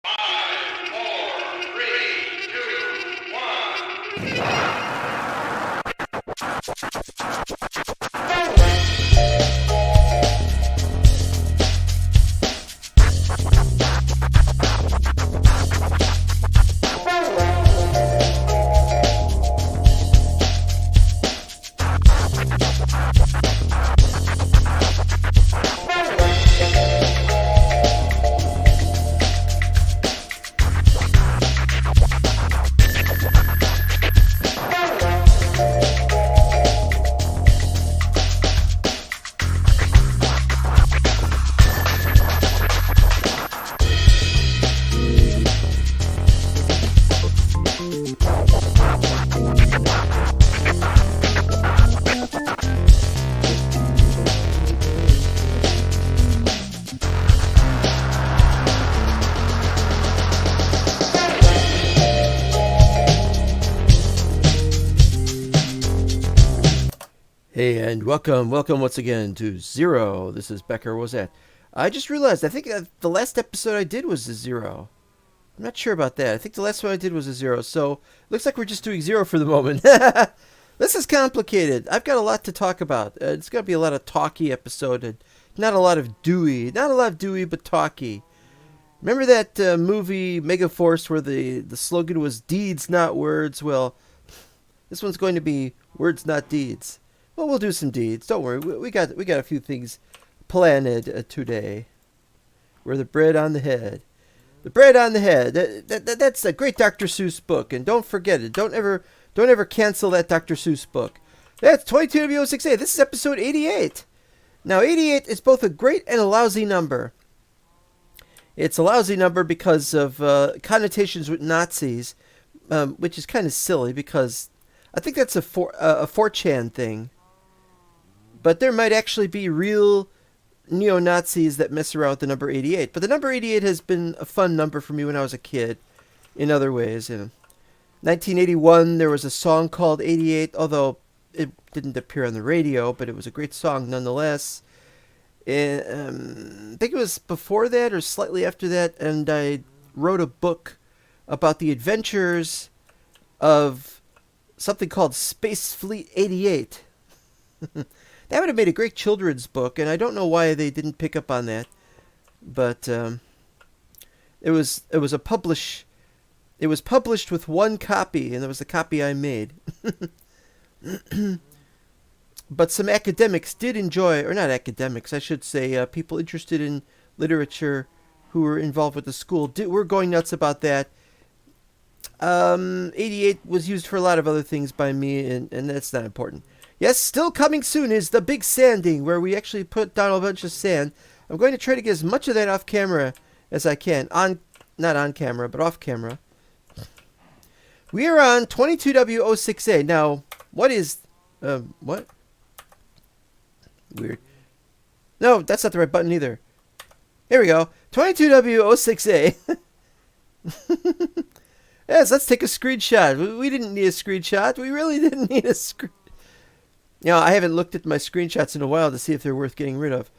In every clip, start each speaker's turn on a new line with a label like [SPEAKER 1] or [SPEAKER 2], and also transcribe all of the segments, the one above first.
[SPEAKER 1] 5, 4, 3, 2, 1.
[SPEAKER 2] Hey, and welcome once again to Zero. This is Becker. What was that? I just realized, I think the last episode I did was a zero. I'm not sure about that. I think the last one I did was a zero, so looks like we're just doing zero for the moment. This is complicated. I've got a lot to talk about. It's going to be a lot of talky episode, and not a lot of Dewey. Not a lot of Dewey, but talky. Remember that movie Megaforce where the slogan was deeds, not words? Well, this one's going to be words, not deeds. Well, we'll do some deeds. Don't worry. We got a few things planned today. We're the bread on the head. The bread on the head. That's a great Dr. Seuss book, and don't forget it. Don't ever cancel that Dr. Seuss book. That's 22W06A. This is episode 88. Now, 88 is both a great and a lousy number. It's a lousy number because of connotations with Nazis, which is kind of silly because I think that's a 4chan thing. But there might actually be real neo-Nazis that mess around with the number 88. But the number 88 has been a fun number for me when I was a kid in other ways. In 1981, there was a song called 88, although it didn't appear on the radio, but it was a great song nonetheless. And, I think it was before that or slightly after that, and I wrote a book about the adventures of something called Space Fleet 88. That would have made a great children's book, and I don't know why they didn't pick up on that. But it was published with one copy, and it was the copy I made. But some academics did enjoy, or not academics, I should say, people interested in literature who were involved with the school were going nuts about that. 88 was used for a lot of other things by me, and that's not important. Yes, still coming soon is the big sanding, where we actually put down a bunch of sand. I'm going to try to get as much of that off camera as I can. Not on camera, but off camera. We are on 22W06A. Now, what is... what? Weird. No, that's not the right button either. Here we go. 22W06A. Yes, let's take a screenshot. We didn't need a screenshot. We really didn't need a screenshot. You know, I haven't looked at my screenshots in a while to see if they're worth getting rid of.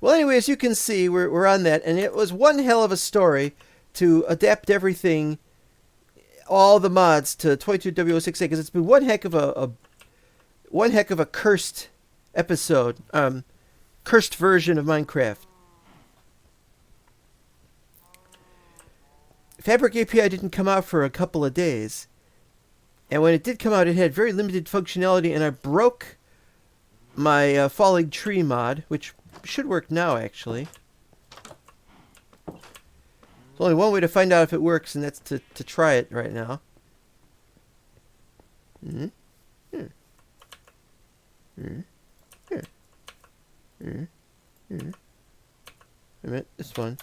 [SPEAKER 2] Well, anyway, as you can see, we're on that, and it was one hell of a story to adapt everything, all the mods to 22W06A, because it's been one heck of a cursed episode, cursed version of Minecraft. Fabric API didn't come out for a couple of days. And when it did come out, it had very limited functionality, and I broke my falling tree mod, which should work now, actually. There's only one way to find out if it works, and that's to try it right now. Wait a minute, this one.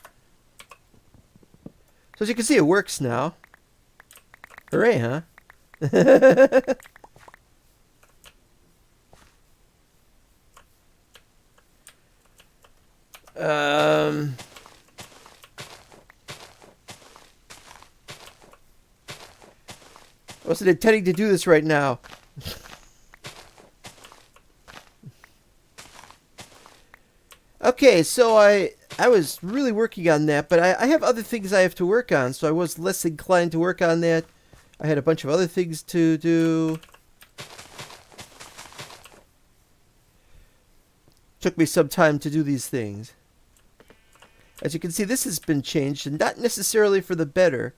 [SPEAKER 2] So as you can see, it works now. Hooray, huh? I wasn't intending to do this right now. Okay, so I I was really working on that, but I have other things I have to work on, so I was less inclined to work on that. I had a bunch of other things to do. Took me some time to do these things. As you can see, this has been changed, and not necessarily for the better.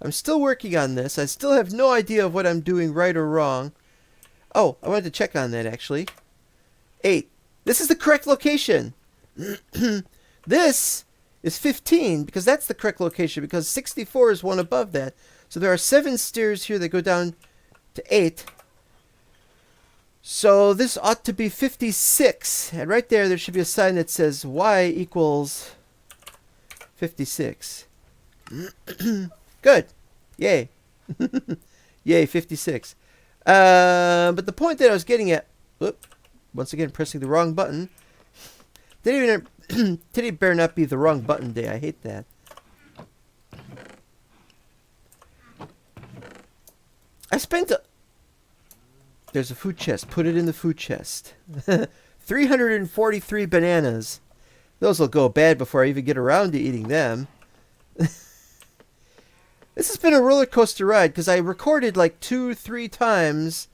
[SPEAKER 2] I'm still working on this. I still have no idea of what I'm doing right or wrong. Oh, I wanted to check on that, actually. 8. This is the correct location. This is 15, because that's the correct location, because 64 is one above that. So there are 7 stairs here that go down to 8. So this ought to be 56. And right there should be a sign that says y equals 56. Good. Yay. Yay, 56. But the point that I was getting at... Whoop, once again, pressing the wrong button. Today better not be the wrong button day. I hate that. I spent... There's a food chest. Put it in the food chest. 343 bananas. Those will go bad before I even get around to eating them. This has been a roller coaster ride because I recorded like 2-3 times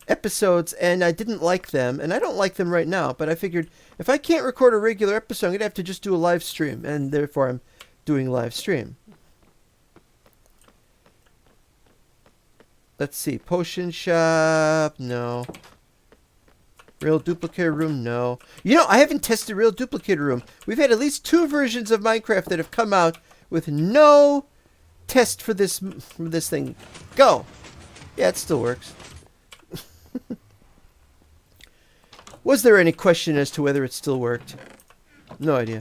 [SPEAKER 2] episodes and I didn't like them, and I don't like them right now, but I figured if I can't record a regular episode, I'm going to have to just do a live stream, and therefore I'm doing live stream. Let's see. Potion shop. No. Real duplicator room. No. You know, I haven't tested real duplicator room. We've had at least 2 versions of Minecraft that have come out with no test for this thing. Go. Yeah, it still works. Was there any question as to whether it still worked? No idea.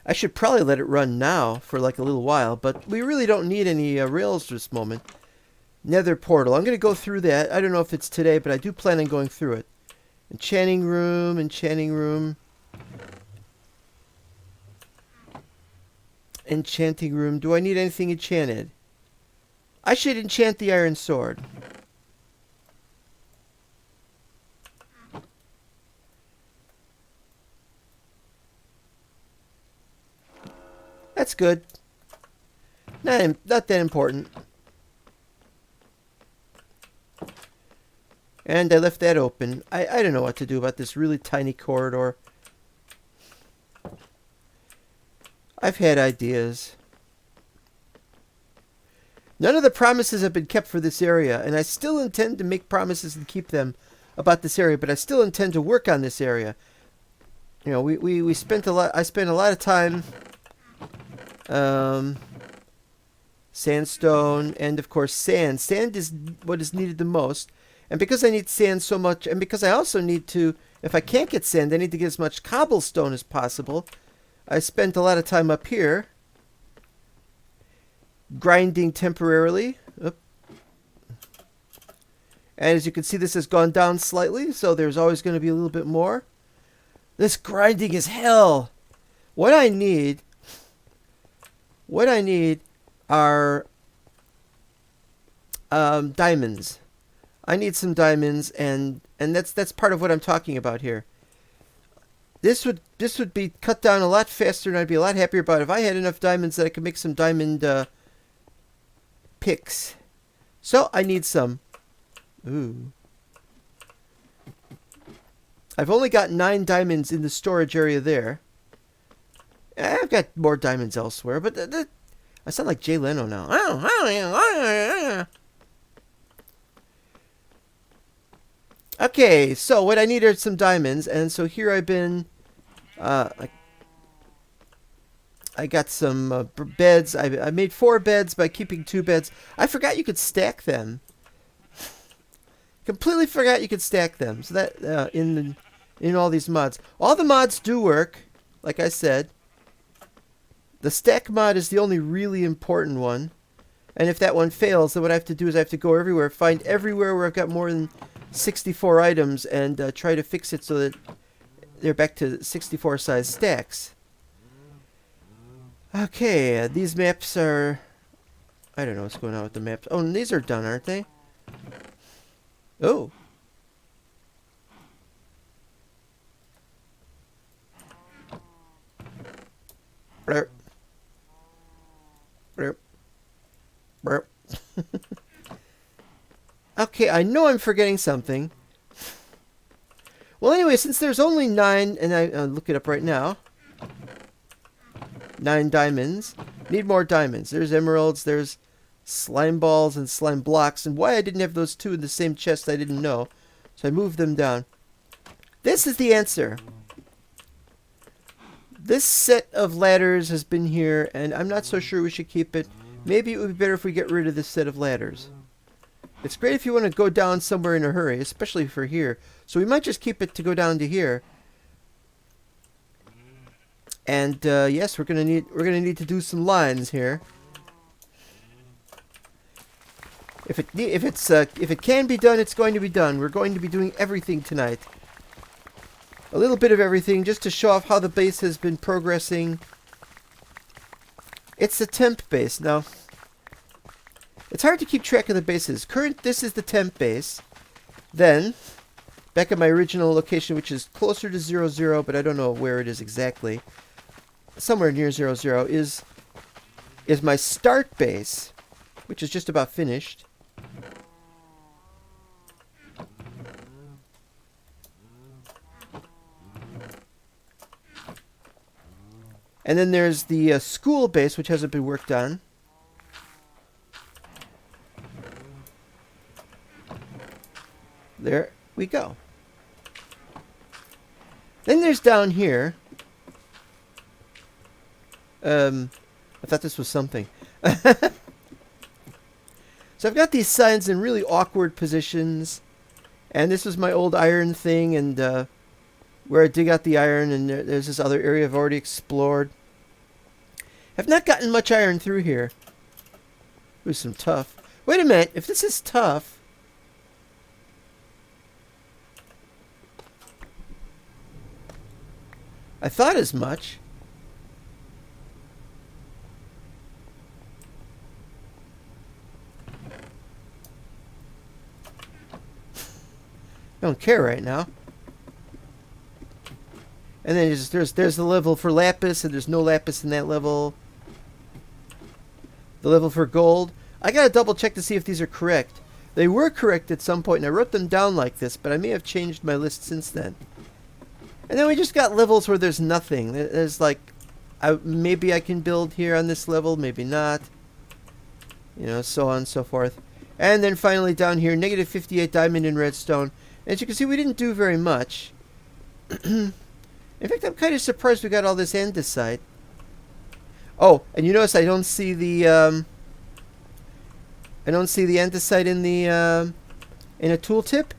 [SPEAKER 2] I should probably let it run now for like a little while, but we really don't need any rails this moment. Nether portal. I'm going to go through that. I don't know if it's today, but I do plan on going through it. Enchanting room, enchanting room. Enchanting room. Do I need anything enchanted? I should enchant the iron sword. That's good. Not that important. And I left that open. I don't know what to do about this really tiny corridor. I've had ideas. None of the promises have been kept for this area, and I still intend to make promises and keep them about this area, but I still intend to work on this area. You know, we spent a lot. I spent a lot of time sandstone, and of course sand. Sand is what is needed the most, and because I need sand so much, and because I also need to, if I can't get sand, I need to get as much cobblestone as possible. I spent a lot of time up here grinding temporarily. Oop. And as you can see, this has gone down slightly, so there's always going to be a little bit more. This grinding is hell. What I need are diamonds. I need some diamonds, and that's part of what I'm talking about here. This would be cut down a lot faster, and I'd be a lot happier about it if I had enough diamonds that I could make some diamond picks. So I need some. Ooh. I've only got 9 diamonds in the storage area there. I've got more diamonds elsewhere, but I sound like Jay Leno now. Okay, so what I need are some diamonds, and so here I've been. I got some beds. I made 4 beds by keeping 2 beds. I forgot you could stack them. Completely forgot you could stack them. So that in all these mods, all the mods do work. Like I said, the stack mod is the only really important one. And if that one fails, then what I have to do is I have to go everywhere, find everywhere where I've got more than 64 items, and try to fix it so that they're back to 64 size stacks. Okay, these maps are... I don't know what's going on with the maps. Oh, and these are done, aren't they? Oh. Burp. Burp. Burp. Okay, I know I'm forgetting something. Well, anyway, since there's only 9, and I'll look it up right now. 9 diamonds. Need more diamonds. There's emeralds, there's slime balls and slime blocks. And why I didn't have those 2 in the same chest, I didn't know. So I moved them down. This is the answer. This set of ladders has been here, and I'm not so sure we should keep it. Maybe it would be better if we get rid of this set of ladders. It's great if you want to go down somewhere in a hurry, especially for here. So we might just keep it to go down to here. And yes, we're gonna need to do some lines here. If it can be done, it's going to be done. We're going to be doing everything tonight. A little bit of everything, just to show off how the base has been progressing. It's the temp base now. It's hard to keep track of the bases. This is the temp base. Then, back at my original location, which is closer to 00, but I don't know where it is exactly. Somewhere near 00 is my start base, which is just about finished. And then there's the school base, which hasn't been worked on. There we go. Then there's down here. I thought this was something. So I've got these signs in really awkward positions. And this is my old iron thing, and where I dig out the iron, and there's this other area I've already explored. I've not gotten much iron through here. Ooh, some tough. Wait a minute, if this is tough... I thought as much. I don't care right now. And then there's the level for lapis, and there's no lapis in that level. The level for gold. I gotta double check to see if these are correct. They were correct at some point, and I wrote them down like this, but I may have changed my list since then. And then we just got levels where there's nothing. There's like, maybe I can build here on this level, maybe not. You know, so on and so forth. And then finally down here, negative 58 diamond and redstone. As you can see, we didn't do very much. In fact, I'm kind of surprised we got all this andesite. Oh, and you notice I don't see the andesite in the in a tooltip.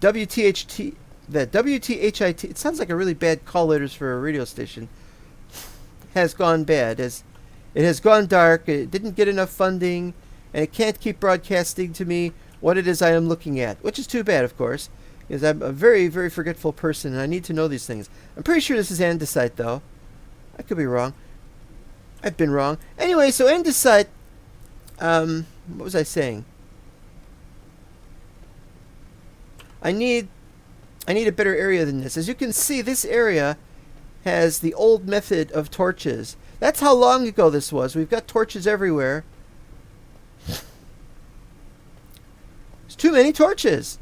[SPEAKER 2] WTHT, that WTHIT. It sounds like a really bad call letters for a radio station. Has gone bad. It has gone dark. It didn't get enough funding, and it can't keep broadcasting to me what it is I am looking at, which is too bad, of course, because I'm a very, very forgetful person, and I need to know these things. I'm pretty sure this is andesite, though. I could be wrong. I've been wrong. Anyway, so andesite, what was I saying? I need a better area than this. As you can see, this area has the old method of torches. That's how long ago this was. We've got torches everywhere. There's too many torches.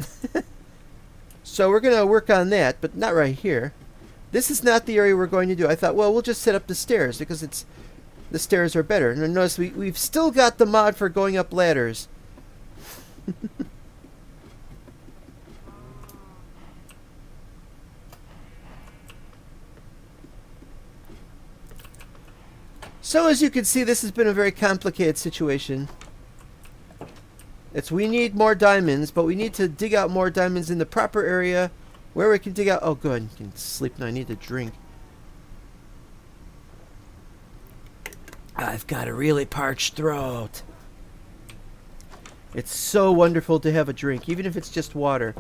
[SPEAKER 2] So we're going to work on that, but not right here. This is not the area we're going to do. I thought, well, we'll just set up the stairs because the stairs are better. And notice we've still got the mod for going up ladders. So as you can see, this has been a very complicated situation. We need more diamonds, but we need to dig out more diamonds in the proper area where we can dig out... Oh, good. I can sleep now. I need to drink. I've got a really parched throat. It's so wonderful to have a drink, even if it's just water.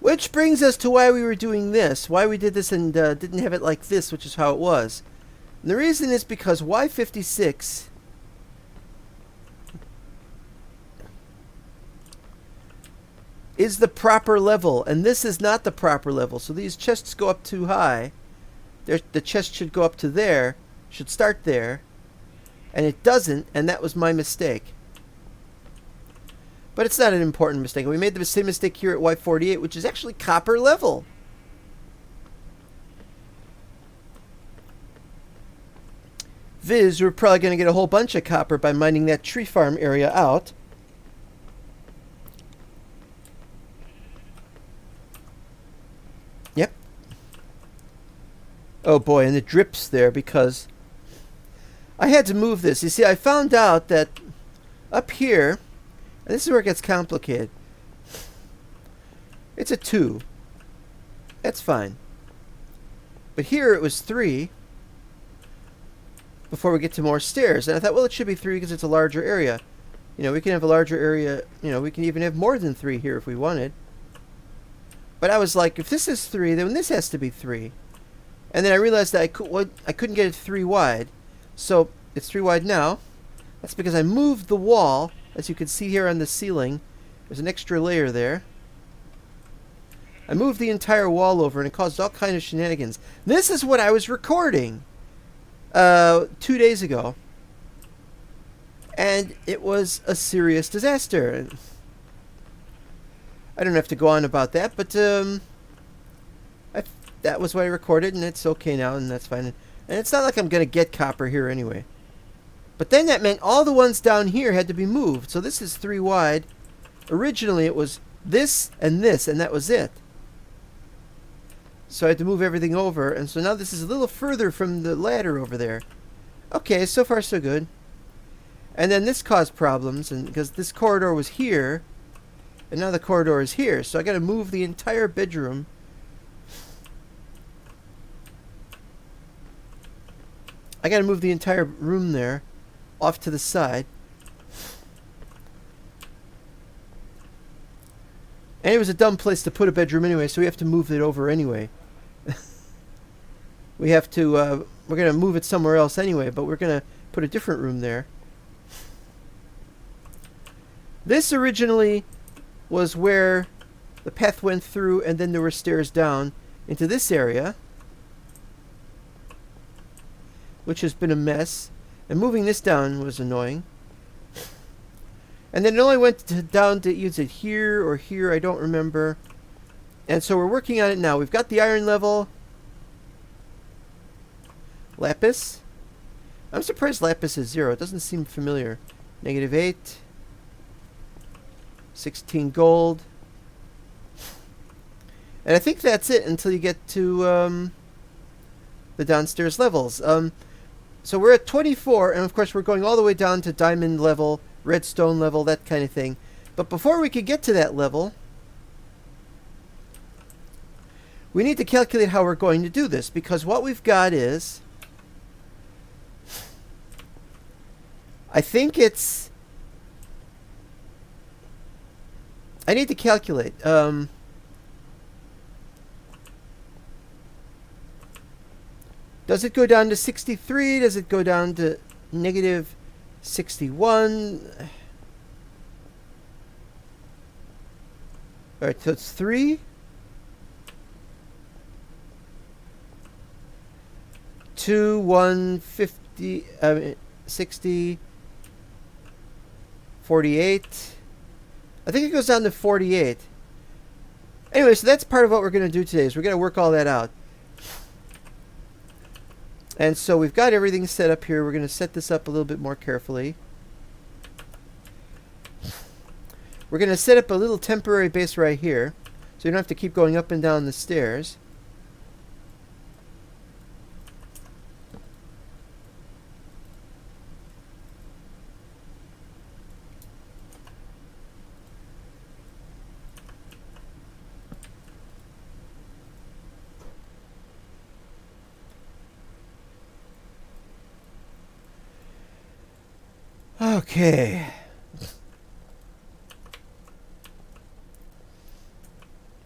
[SPEAKER 2] Which brings us to why we were doing this. Why we did this and didn't have it like this, which is how it was. And the reason is because Y56 is the proper level, and this is not the proper level. So these chests go up too high. The chest should go up to there, should start there, and it doesn't, and that was my mistake. But it's not an important mistake. We made the same mistake here at Y48, which is actually copper level. Viz, we're probably going to get a whole bunch of copper by mining that tree farm area out. Yep. Oh boy, and it drips there because I had to move this. You see, I found out that up here, and this is where it gets complicated, it's a 2. That's fine. But here it was 3 before we get to more stairs. And I thought, well, it should be 3 because it's a larger area. You know, we can have a larger area. You know, we can even have more than 3 here if we wanted. But I was like, if this is 3, then this has to be 3. And then I realized that I couldn't get it 3 wide. So it's 3 wide now. That's because I moved the wall. As you can see here on the ceiling, there's an extra layer there. I moved the entire wall over and it caused all kind of shenanigans. This is what I was recording 2 days ago. And it was a serious disaster. I don't have to go on about that, but that was what I recorded, and it's okay now, and that's fine. And it's not like I'm going to get copper here anyway. But then that meant all the ones down here had to be moved. So this is 3 wide. Originally it was this, and that was it. So I had to move everything over, and so now this is a little further from the ladder over there. Okay, so far so good. And then this caused problems, and because this corridor was here, and now the corridor is here. So I got to move the entire bedroom. I got to move the entire room there off to the side. And it was a dumb place to put a bedroom anyway, so we have to move it over anyway. We have to, we're going to move it somewhere else anyway, but we're going to put a different room there. This originally was where the path went through, and then there were stairs down into this area, which has been a mess. And moving this down was annoying. And then it only went down to, use it here or here, I don't remember. And so we're working on it now. We've got the iron level. Lapis. I'm surprised lapis is 0. It doesn't seem familiar. -8. 16 gold. And I think that's it until you get to the downstairs levels. So we're at 24, and of course we're going all the way down to diamond level, redstone level, that kind of thing. But before we could get to that level, we need to calculate how we're going to do this, because what we've got is, I think it's, I need to calculate. Does it go down to 63? Does it go down to -61? Alright, so it's 3. 2, 1, 50, 60, 48. I think it goes down to 48. Anyway, so that's part of what we're going to do today, is we're going to work all that out. And so we've got everything set up here. We're going to set this up a little bit more carefully. We're going to set up a little temporary base right here, so you don't have to keep going up and down the stairs. Okay.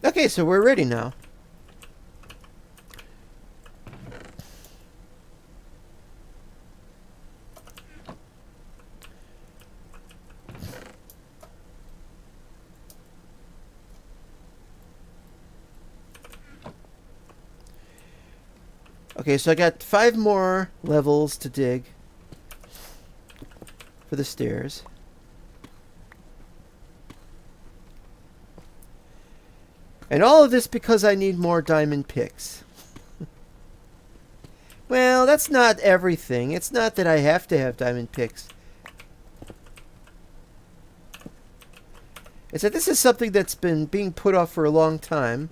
[SPEAKER 2] Okay, so we're ready now. Okay, so I got 5 more levels to dig for the stairs. And all of this because I need more diamond picks. Well, that's not everything. It's not that I have to have diamond picks. It's that this is something that's been being put off for a long time.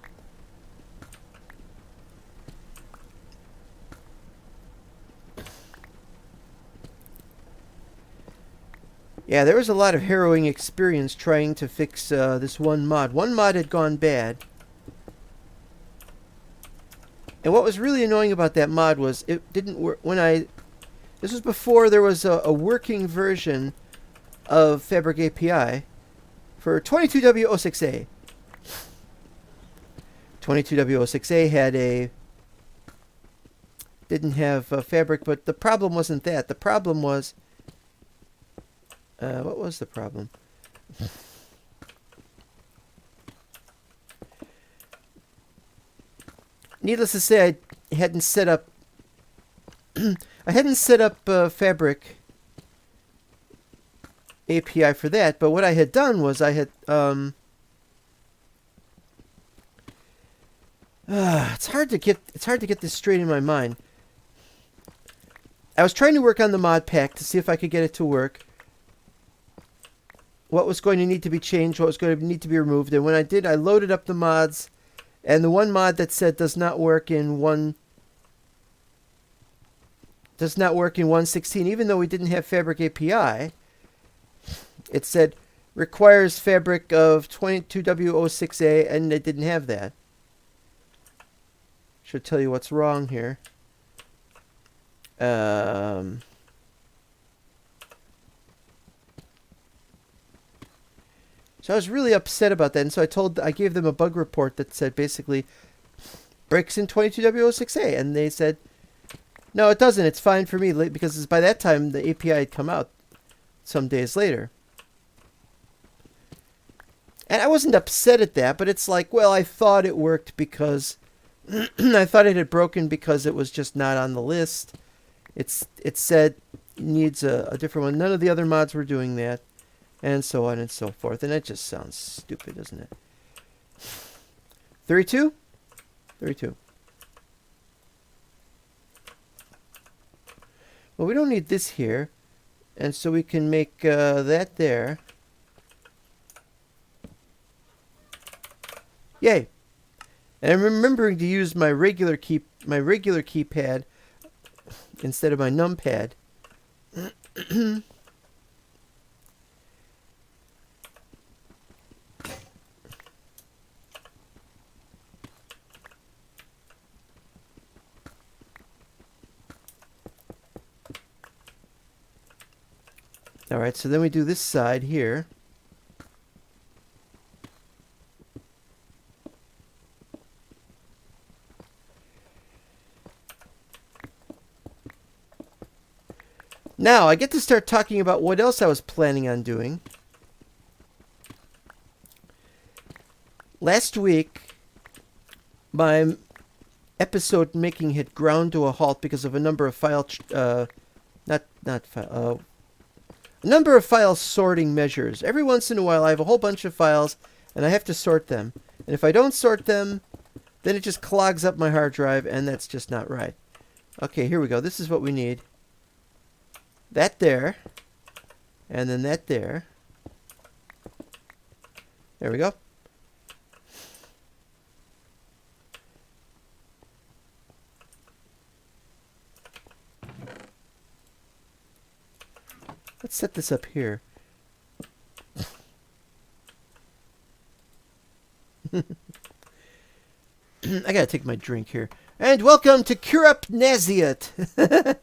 [SPEAKER 2] Yeah, there was a lot of harrowing experience trying to fix this one mod. One mod had gone bad. And what was really annoying about that mod was it didn't work when I... This was before there was a working version of Fabric API for 22W06A. 22W06A had a... didn't have Fabric, but the problem wasn't that. The problem was... what was the problem? Needless to say, I hadn't set up. I hadn't set up Fabric API for that. But what I had done was I had. It's hard to get. It's hard to get this straight in my mind. I was trying to work on the mod pack to see if I could get it to work. What was going to need to be changed, what was going to need to be removed. And when I did, I loaded up the mods. And the one mod that said does not work in 1.16, even though we didn't have Fabric API, it said requires Fabric of 22W06A, and it didn't have that. Should tell you what's wrong here. So I was really upset about that, and so I gave them a bug report that said basically breaks in 22W06A, and they said, no, it doesn't. It's fine for me because by that time the API had come out some days later. And I wasn't upset at that, but it's like, well, I thought it worked because I thought it had broken because it was just not on the list. It said it needs a different one. None of the other mods were doing that. And so on and so forth. And that just sounds stupid, doesn't it? 32? 32. Well, we don't need this here. And so we can make that there. Yay. And I'm remembering to use my regular keypad instead of my numpad. Alright, so then we do this side here. Now, I get to start talking about what else I was planning on doing. Last week, my episode making had ground to a halt because of a number of number of file sorting measures. Every once in a while I have a whole bunch of files and I have to sort them. And if I don't sort them, then it just clogs up my hard drive and that's just not right. Okay, here we go. This is what we need. That there. And then that there. There we go. Let's set this up here. I gotta take my drink here. And welcome to Curup Naziat,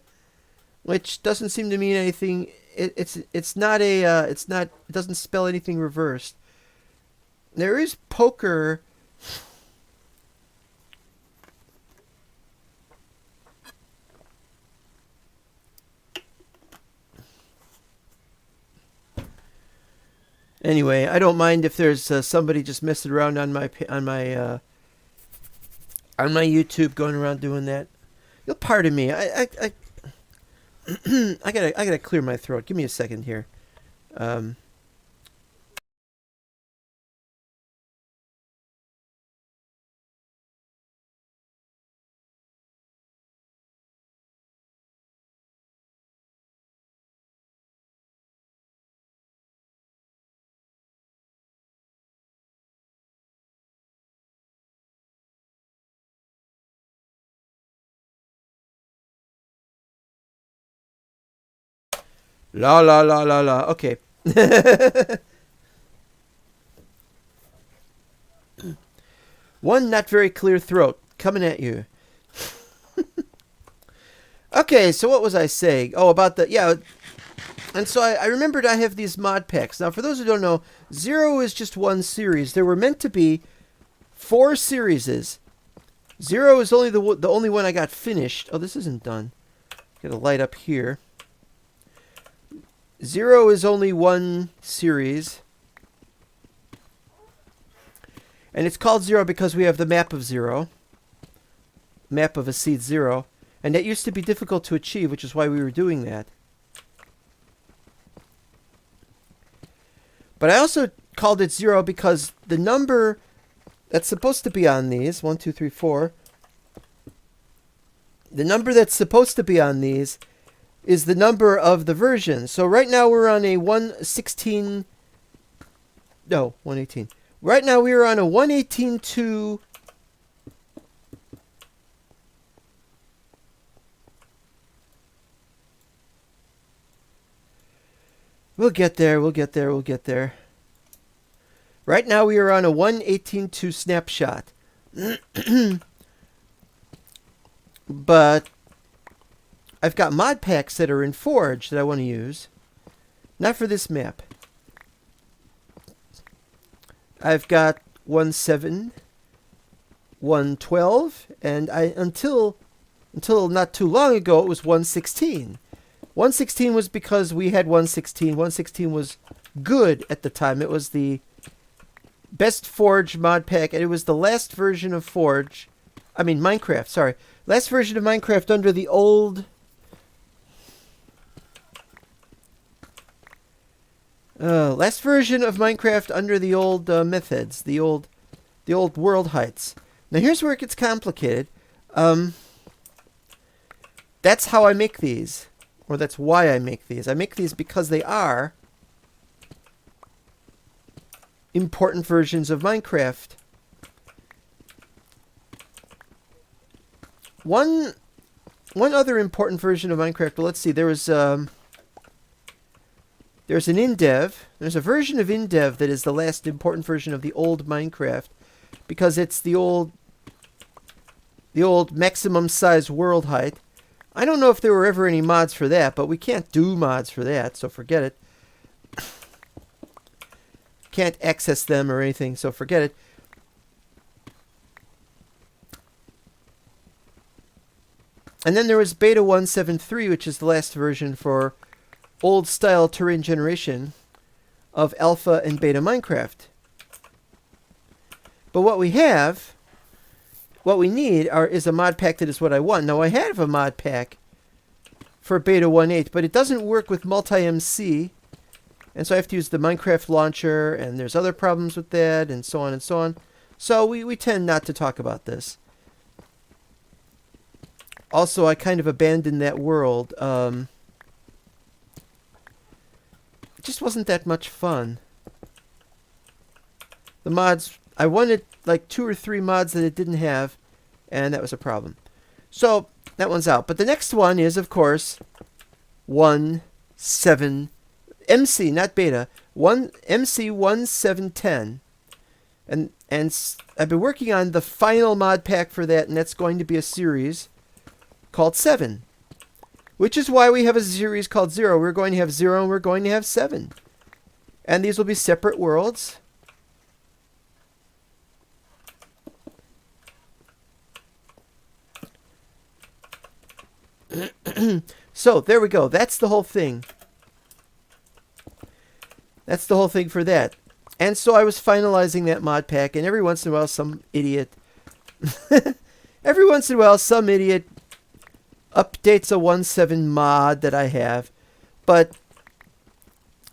[SPEAKER 2] which doesn't seem to mean anything. It doesn't spell anything reversed. There is poker. Anyway, I don't mind if there's somebody just messing around on my YouTube going around doing that. You'll pardon me. I gotta clear my throat. Give me a second here. La la la la la. Okay. One not very clear throat coming at you. Okay, so what was I saying? Oh, about the and so I remembered I have these mod packs. Now, for those who don't know, 0 is just one series. There were meant to be 4 serieses. 0 is only the only one I got finished. Oh, this isn't done. Get a light up here. 0 is only one series. And it's called 0 because we have the map of 0. Map of a seed 0. And that used to be difficult to achieve, which is why we were doing that. But I also called it 0 because the number that's supposed to be on these, 1, 2, 3, 4, the number that's supposed to be on these is the number of the version. So right now we're on a 118. Right now we are on a 118.2. We'll get there. Right now we are on a 118.2 snapshot. But I've got mod packs that are in Forge that I want to use. Not for this map. I've got 1.7, 1.12, and until not too long ago it was 1.16. 1.16 was because we had 1.16. 1.16 was good at the time. It was the best Forge mod pack, and it was the last version of Minecraft, sorry. Last version of Minecraft under the old... last version of Minecraft under the old methods, the old world heights. Now here's where it gets complicated. That's how I make these. Or that's why I make these. I make these because they are important versions of Minecraft. One other important version of Minecraft. Well, let's see. There's an indev. There's a version of indev that is the last important version of the old Minecraft because it's the old maximum size world height. I don't know if there were ever any mods for that, but we can't do mods for that, so forget it. Can't access them or anything, so forget it. And then there was Beta 173, which is the last version for old-style terrain generation of Alpha and Beta Minecraft. But what we need is a mod pack that is what I want. Now, I have a mod pack for Beta 1.8, but it doesn't work with multi-MC, and so I have to use the Minecraft launcher, and there's other problems with that, and so on and so on. So we tend not to talk about this. Also, I kind of abandoned that world. It just wasn't that much fun. The mods, I wanted like 2 or 3 mods that it didn't have, and that was a problem. So that one's out. But the next one is, of course, 1.7 MC, not beta. MC 1.7.10, and I've been working on the final mod pack for that, and that's going to be a series called 7, which is why we have a series called 0. We're going to have 0 and we're going to have 7, and these will be separate worlds. So there we go. That's the whole thing. That's the whole thing for that. And so I was finalizing that mod pack, and every once in a while some idiot updates a 1.7 mod that I have, but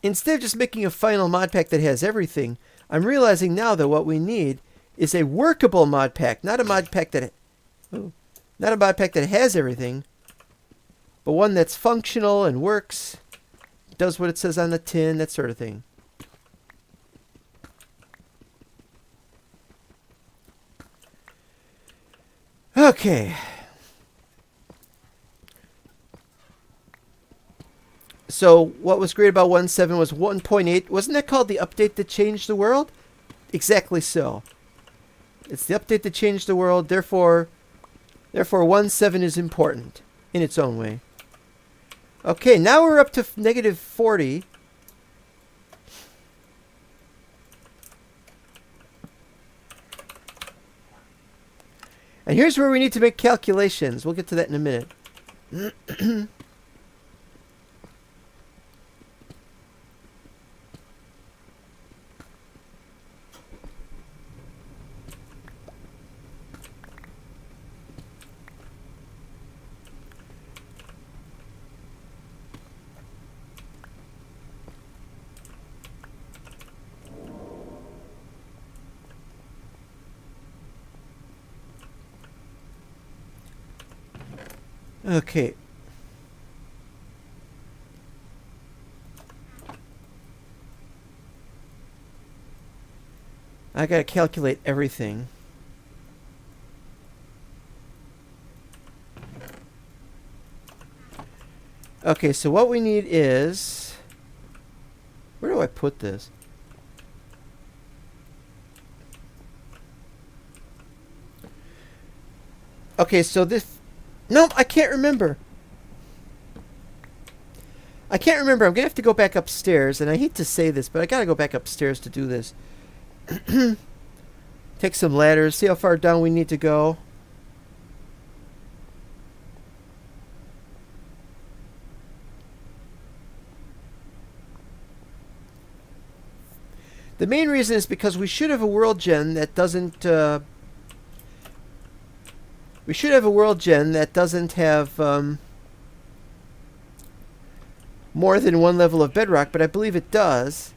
[SPEAKER 2] instead of just making a final mod pack that has everything, I'm realizing now that what we need is a workable mod pack, not a mod pack that has everything, but one that's functional and works, does what it says on the tin, that sort of thing. Okay. So what was great about 1.7 was 1.8. Wasn't that called the update that changed the world? Exactly so. It's the update that changed the world. Therefore 1.7 is important in its own way. Okay, now we're up to negative 40. And here's where we need to make calculations. We'll get to that in a minute. Okay. I gotta calculate everything. Okay, so what we need is... Where do I put this? Okay, so this... Nope, I can't remember. I'm going to have to go back upstairs, and I hate to say this, but I got to go back upstairs to do this. Take some ladders, see how far down we need to go. The main reason is because we should have a world gen that doesn't... we should have a world gen that doesn't have more than one level of bedrock, but I believe it does.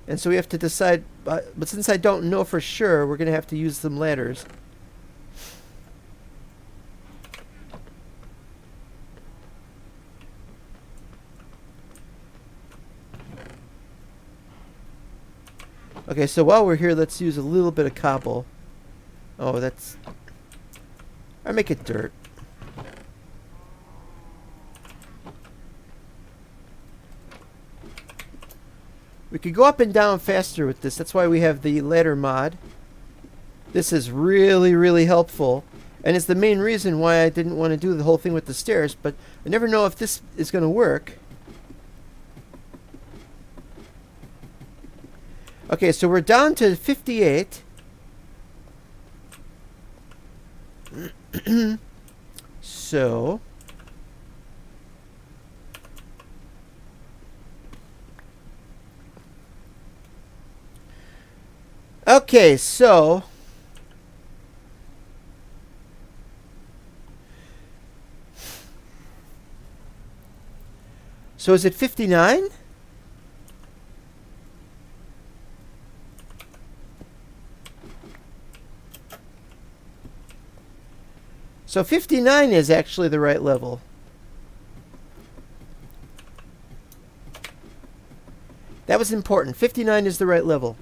[SPEAKER 2] And so we have to decide, but since I don't know for sure, we're going to have to use some ladders. Okay, so while we're here, let's use a little bit of cobble. Oh, that's... I make it dirt. We could go up and down faster with this. That's why we have the ladder mod. This is really, really helpful. And it's the main reason why I didn't want to do the whole thing with the stairs. But I never know if this is going to work. Okay, so we're down to 58. So... Okay, so... So is it 59? So 59 is actually the right level. That was important. 59 is the right level.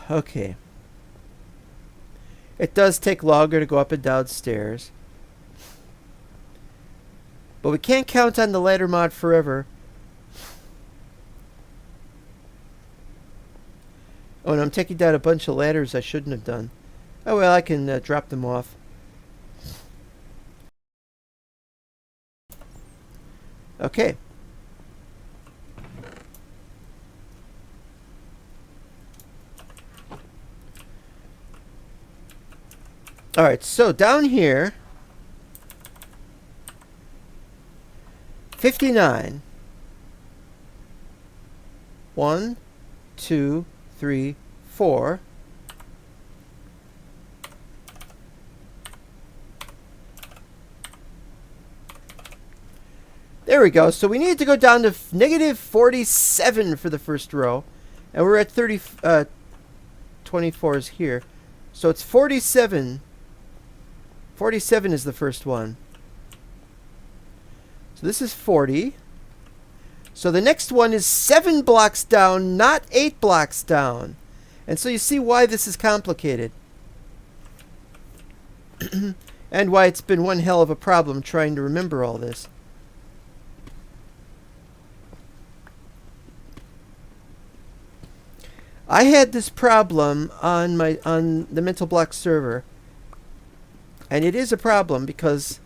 [SPEAKER 2] Okay. It does take longer to go up and down stairs. But we can't count on the ladder mod forever. Oh, and I'm taking down a bunch of ladders I shouldn't have done. Oh, well, I can drop them off. Okay. Alright, so down here... 59. 1, 2, 3, 4. There we go. So we need to go down to negative 47 for the first row. And we're at 24 is here. So it's 47. 47 is the first one. So this is 40. So the next one is 7 blocks down, not 8 blocks down. And so you see why this is complicated. And why it's been one hell of a problem trying to remember all this. I had this problem on the Mental Block server, and it is a problem because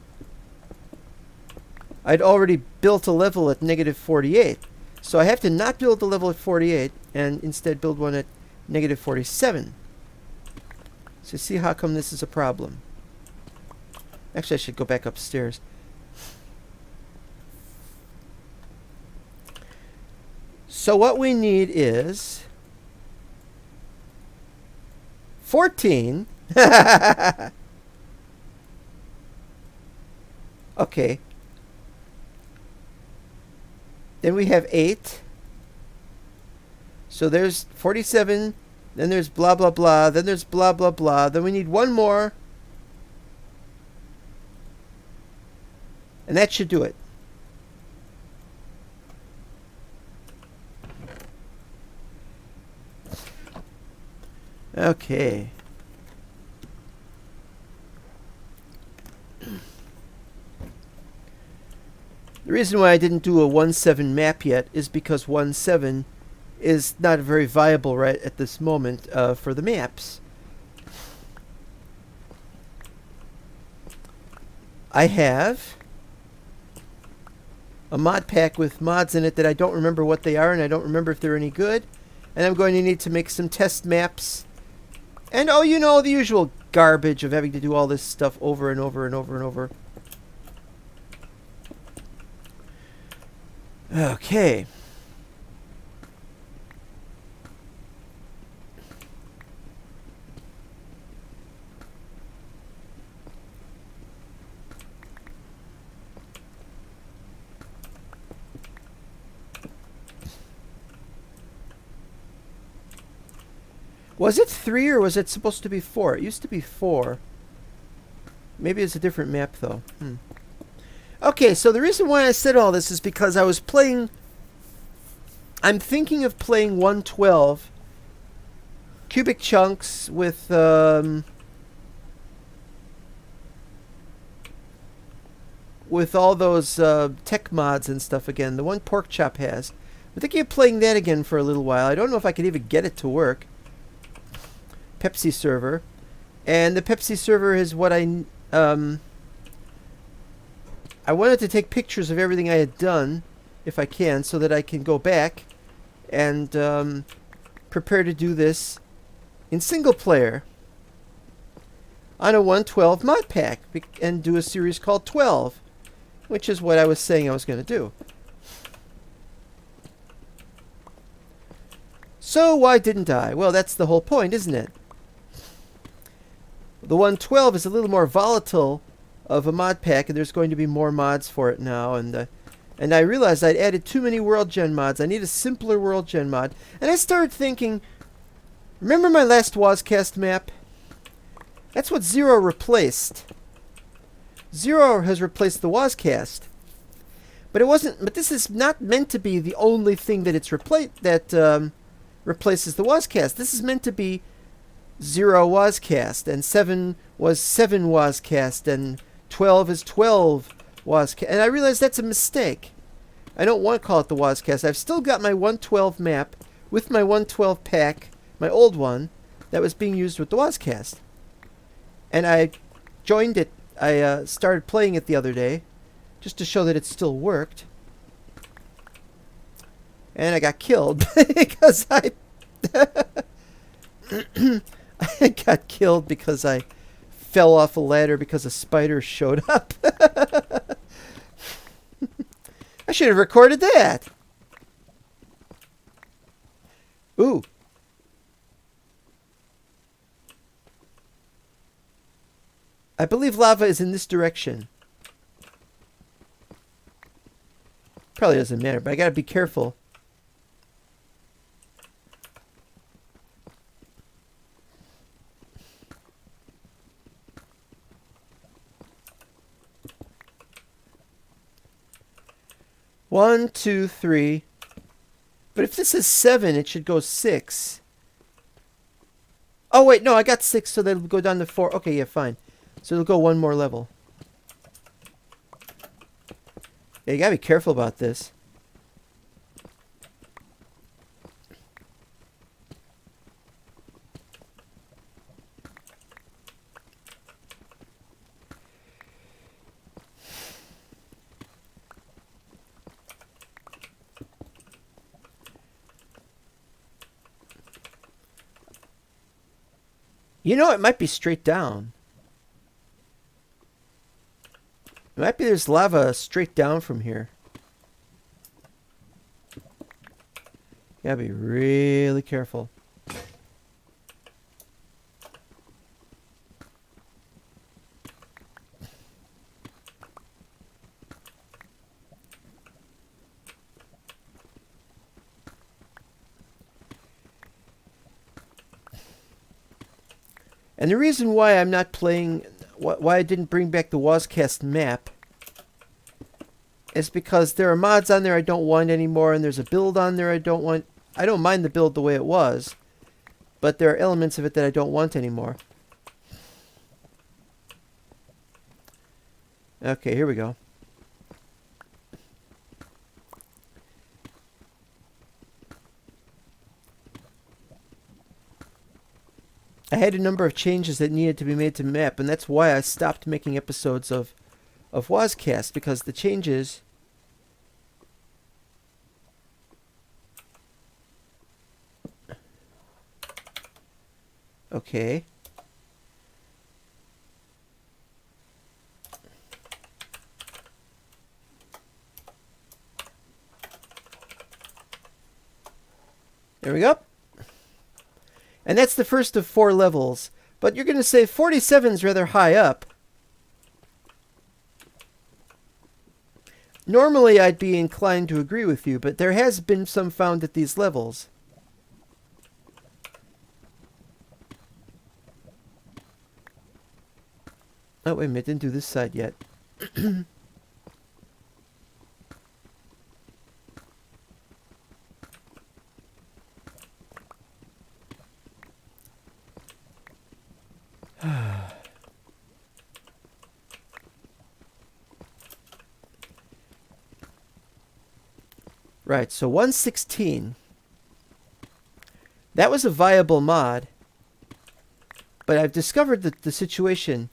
[SPEAKER 2] I'd already built a level at negative 48, so I have to not build the level at 48 and instead build one at negative 47. So see how come this is a problem. Actually, I should go back upstairs. So what we need is 14. Okay. Then we have 8. So there's 47. Then there's blah, blah, blah. Then there's blah, blah, blah. Then we need one more. And that should do it. Okay. The reason why I didn't do a 1.7 map yet is because 1.7 is not very viable right at this moment for the maps. I have a mod pack with mods in it that I don't remember what they are and I don't remember if they're any good. And I'm going to need to make some test maps. And, oh, you know, the usual garbage of having to do all this stuff over and over and over and over. Okay. Was it 3 or was it supposed to be 4? It used to be 4. Maybe it's a different map, though. Okay, so the reason why I said all this is because I was playing... I'm thinking of playing 112 cubic chunks with... with all those tech mods and stuff again. The one Porkchop has. I'm thinking of playing that again for a little while. I don't know if I could even get it to work. Pepsi server, and the Pepsi server is what I wanted to take pictures of everything I had done, if I can, so that I can go back and prepare to do this in single player on a 112 mod pack and do a series called 12, which is what I was saying I was going to do. So why didn't I? Well, that's the whole point, isn't it? The 112 is a little more volatile of a mod pack, and there's going to be more mods for it now. And I realized I'd added too many World Gen mods. I need a simpler World Gen mod. And I started thinking, remember my last WAScast map? That's what Zero replaced. Zero has replaced the WAScast. But it wasn't. But this is not meant to be the only thing that it's replaced replaces the WAScast. This is meant to be 0 WAScast, and 7 was 7 WAScast, and 12 is 12 WAScast. And I realized that's a mistake. I don't want to call it the WAScast. I've still got my 112 map with my 112 pack, my old one, that was being used with the WAScast. And I joined it. I started playing it the other day, just to show that it still worked. And I got killed because I got killed because I fell off a ladder because a spider showed up. I should have recorded that. Ooh. I believe lava is in this direction. Probably doesn't matter, but I gotta be careful. One, two, three. But if this is 7, it should go 6. Oh, wait, no, I got 6, so that'll go down to 4. Okay, yeah, fine. So it'll go one more level. Yeah, you gotta be careful about this. You know, it might be straight down. It might be there's lava straight down from here. You gotta be really careful. And the reason why I'm not playing, why I didn't bring back the Wozcast map, is because there are mods on there I don't want anymore, and there's a build on there I don't want. I don't mind the build the way it was, but there are elements of it that I don't want anymore. Okay, here we go. I had a number of changes that needed to be made to the map, and that's why I stopped making episodes of Wozcast, because the changes... Okay. There we go. And that's the first of 4 levels. But you're going to say 47's rather high up. Normally I'd be inclined to agree with you, but there has been some found at these levels. Oh, wait a minute, didn't do this side yet. Right, so 116. That was a viable mod, but I've discovered the situation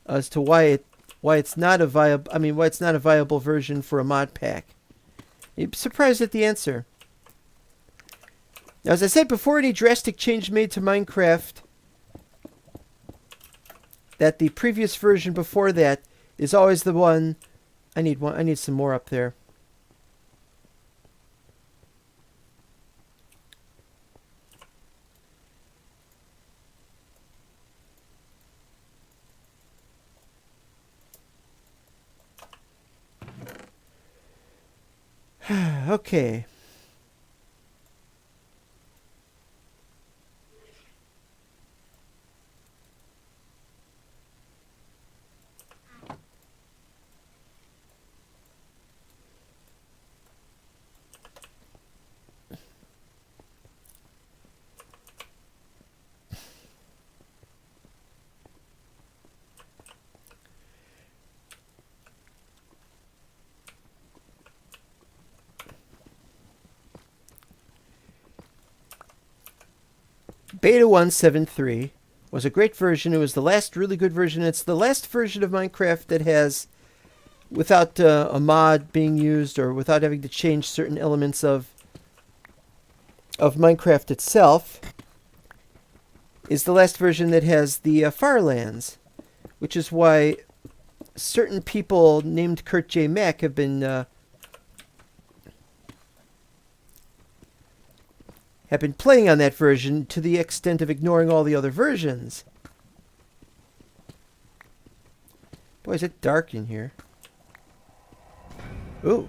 [SPEAKER 2] as to why it's not a viable version for a mod pack. You'd be surprised at the answer. Now, as I said before, any drastic change made to Minecraft, that the previous version before that is always the one. I need some more up there. Okay. Beta 173 was a great version. It was the last really good version. It's the last version of Minecraft that has, without a mod being used or without having to change certain elements of Minecraft itself, is the last version that has the Firelands, which is why certain people named Kurt J. Mack have been have been playing on that version to the extent of ignoring all the other versions. Boy, is it dark in here. Ooh.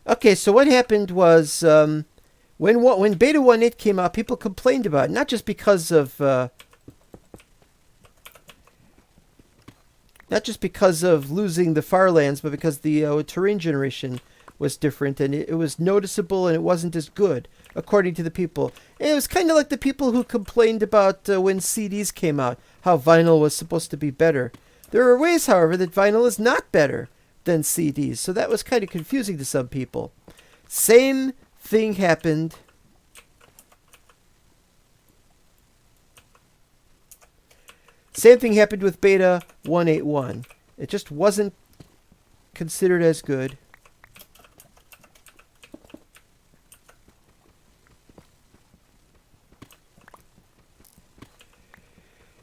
[SPEAKER 2] Okay, so what happened was when Beta 1.8 came out, people complained about it, not just because of losing the Farlands, but because the terrain generation was different, and it was noticeable, and it wasn't as good, according to the people. And it was kind of like the people who complained about when CDs came out, how vinyl was supposed to be better. There are ways, however, that vinyl is not better than CDs, so that was kind of confusing to some people. Same thing happened. Same thing happened with Beta 1.8.1. It just wasn't considered as good.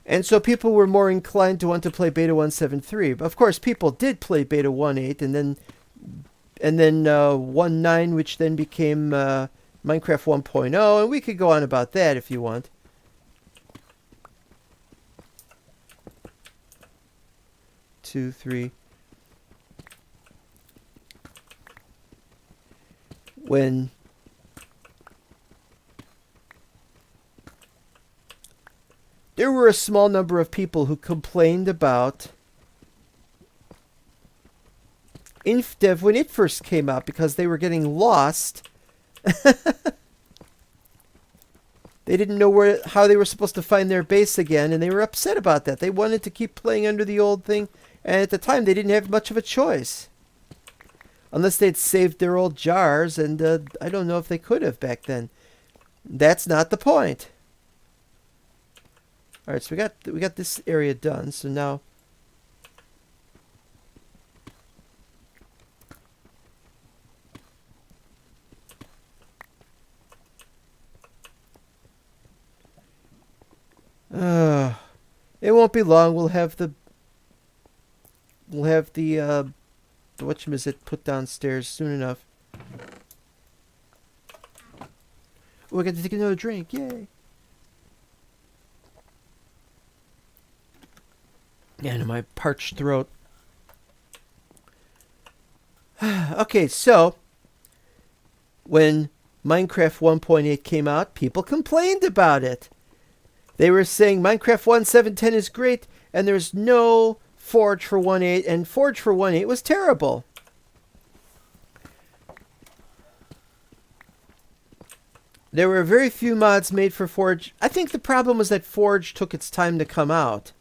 [SPEAKER 2] And so people were more inclined to want to play Beta 1.7.3. Of course, people did play Beta 1.8 and then 1.9, which then became Minecraft 1.0, and we could go on about that if you want. Two, three. When there were a small number of people who complained about InfDev when it first came out because they were getting lost. They didn't know how they were supposed to find their base again, and they were upset about that. They wanted to keep playing under the old thing, and at the time they didn't have much of a choice. Unless they'd saved their old jars, and I don't know if they could have back then. That's not the point. All right, so we got this area done. So now, it won't be long. We'll have the whatchamacallit put downstairs soon enough. We're going to take another drink. Yay! And my parched throat. Okay, so when Minecraft 1.8 came out, people complained about it. They were saying Minecraft 1.7.10 is great, and there's no Forge for 1.8, and Forge for 1.8 was terrible. There were very few mods made for Forge. I think the problem was that Forge took its time to come out.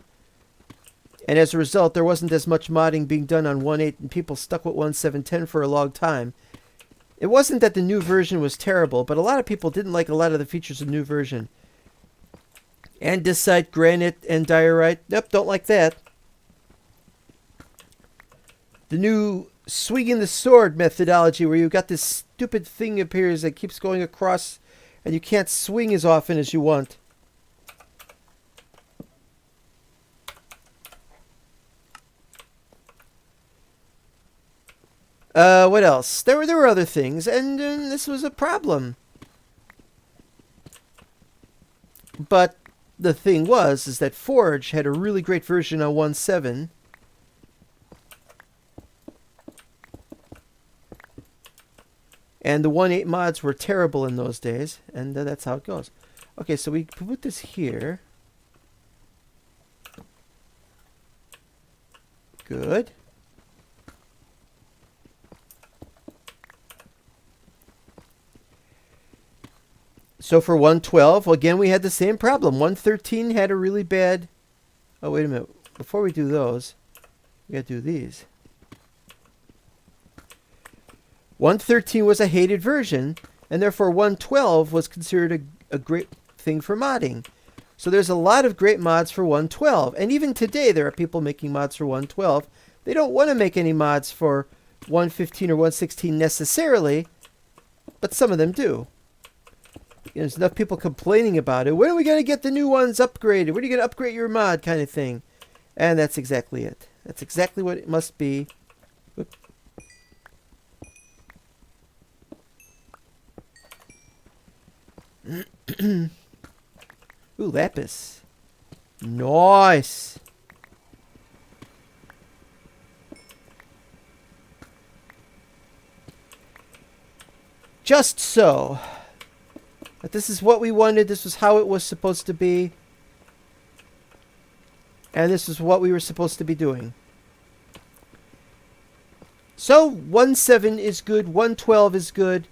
[SPEAKER 2] And as a result, there wasn't as much modding being done on 1.8, and people stuck with 1.7.10 for a long time. It wasn't that the new version was terrible, but a lot of people didn't like a lot of the features of the new version. Andesite, granite, and diorite. Nope, don't like that. The new swinging the sword methodology, where you've got this stupid thing appears that keeps going across, and you can't swing as often as you want. What else? There were other things, and this was a problem. But the thing is that Forge had a really great version on 1.7. And the 1.8 mods were terrible in those days, and that's how it goes. Okay, so we put this here. Good. So for 1.12, again, we had the same problem. 1.13 had a really bad... Oh, wait a minute. Before we do those, we got to do these. 1.13 was a hated version, and therefore 1.12 was considered a great thing for modding. So there's a lot of great mods for 112. And even today, there are people making mods for 112. They don't want to make any mods for 115 or 116 necessarily, but some of them do. There's enough people complaining about it. When are we going to get the new ones upgraded? When are you going to upgrade your mod kind of thing? And that's exactly it. That's exactly what it must be. Whoop. Ooh, lapis. Nice. Just so. But this is what we wanted. This was how it was supposed to be. And this is what we were supposed to be doing. So 1.7 is good. 1.12 is good.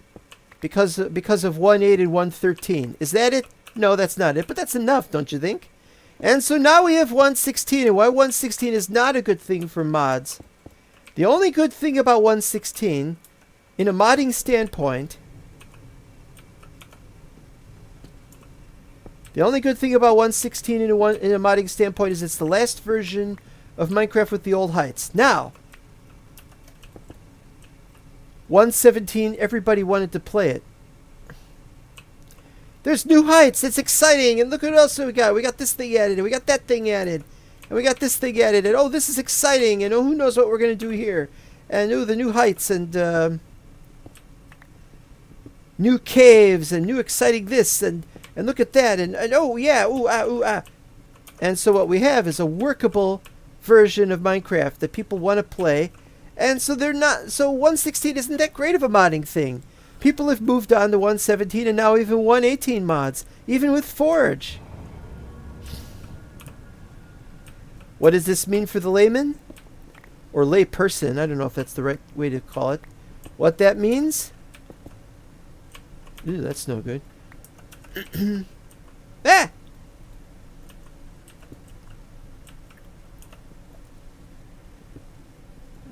[SPEAKER 2] Because of 1.8 and 1.13. Is that it? No, that's not it. But that's enough, don't you think? And so now we have 1.16. And why 1.16 is not a good thing for mods. The only good thing about 1.16, in a modding standpoint, the only good thing about 1.16 in a modding standpoint is it's the last version of Minecraft with the old heights. Now, 1.17, everybody wanted to play it. There's new heights. It's exciting. And look what else we got. We got this thing added. And we got that thing added. And we got this thing added. And oh, this is exciting. And oh, who knows what we're going to do here. And oh, the new heights. And new caves. And new exciting this. And look at that. And oh, yeah. Ooh, ah, ooh, ah. And so what we have is a workable version of Minecraft that people want to play. And so they're not. So 1.16 isn't that great of a modding thing. People have moved on to 1.17 and now even 1.18 mods, even with Forge. What does this mean for the layman? Or lay person? I don't know if that's the right way to call it. What that means? Ooh, that's no good.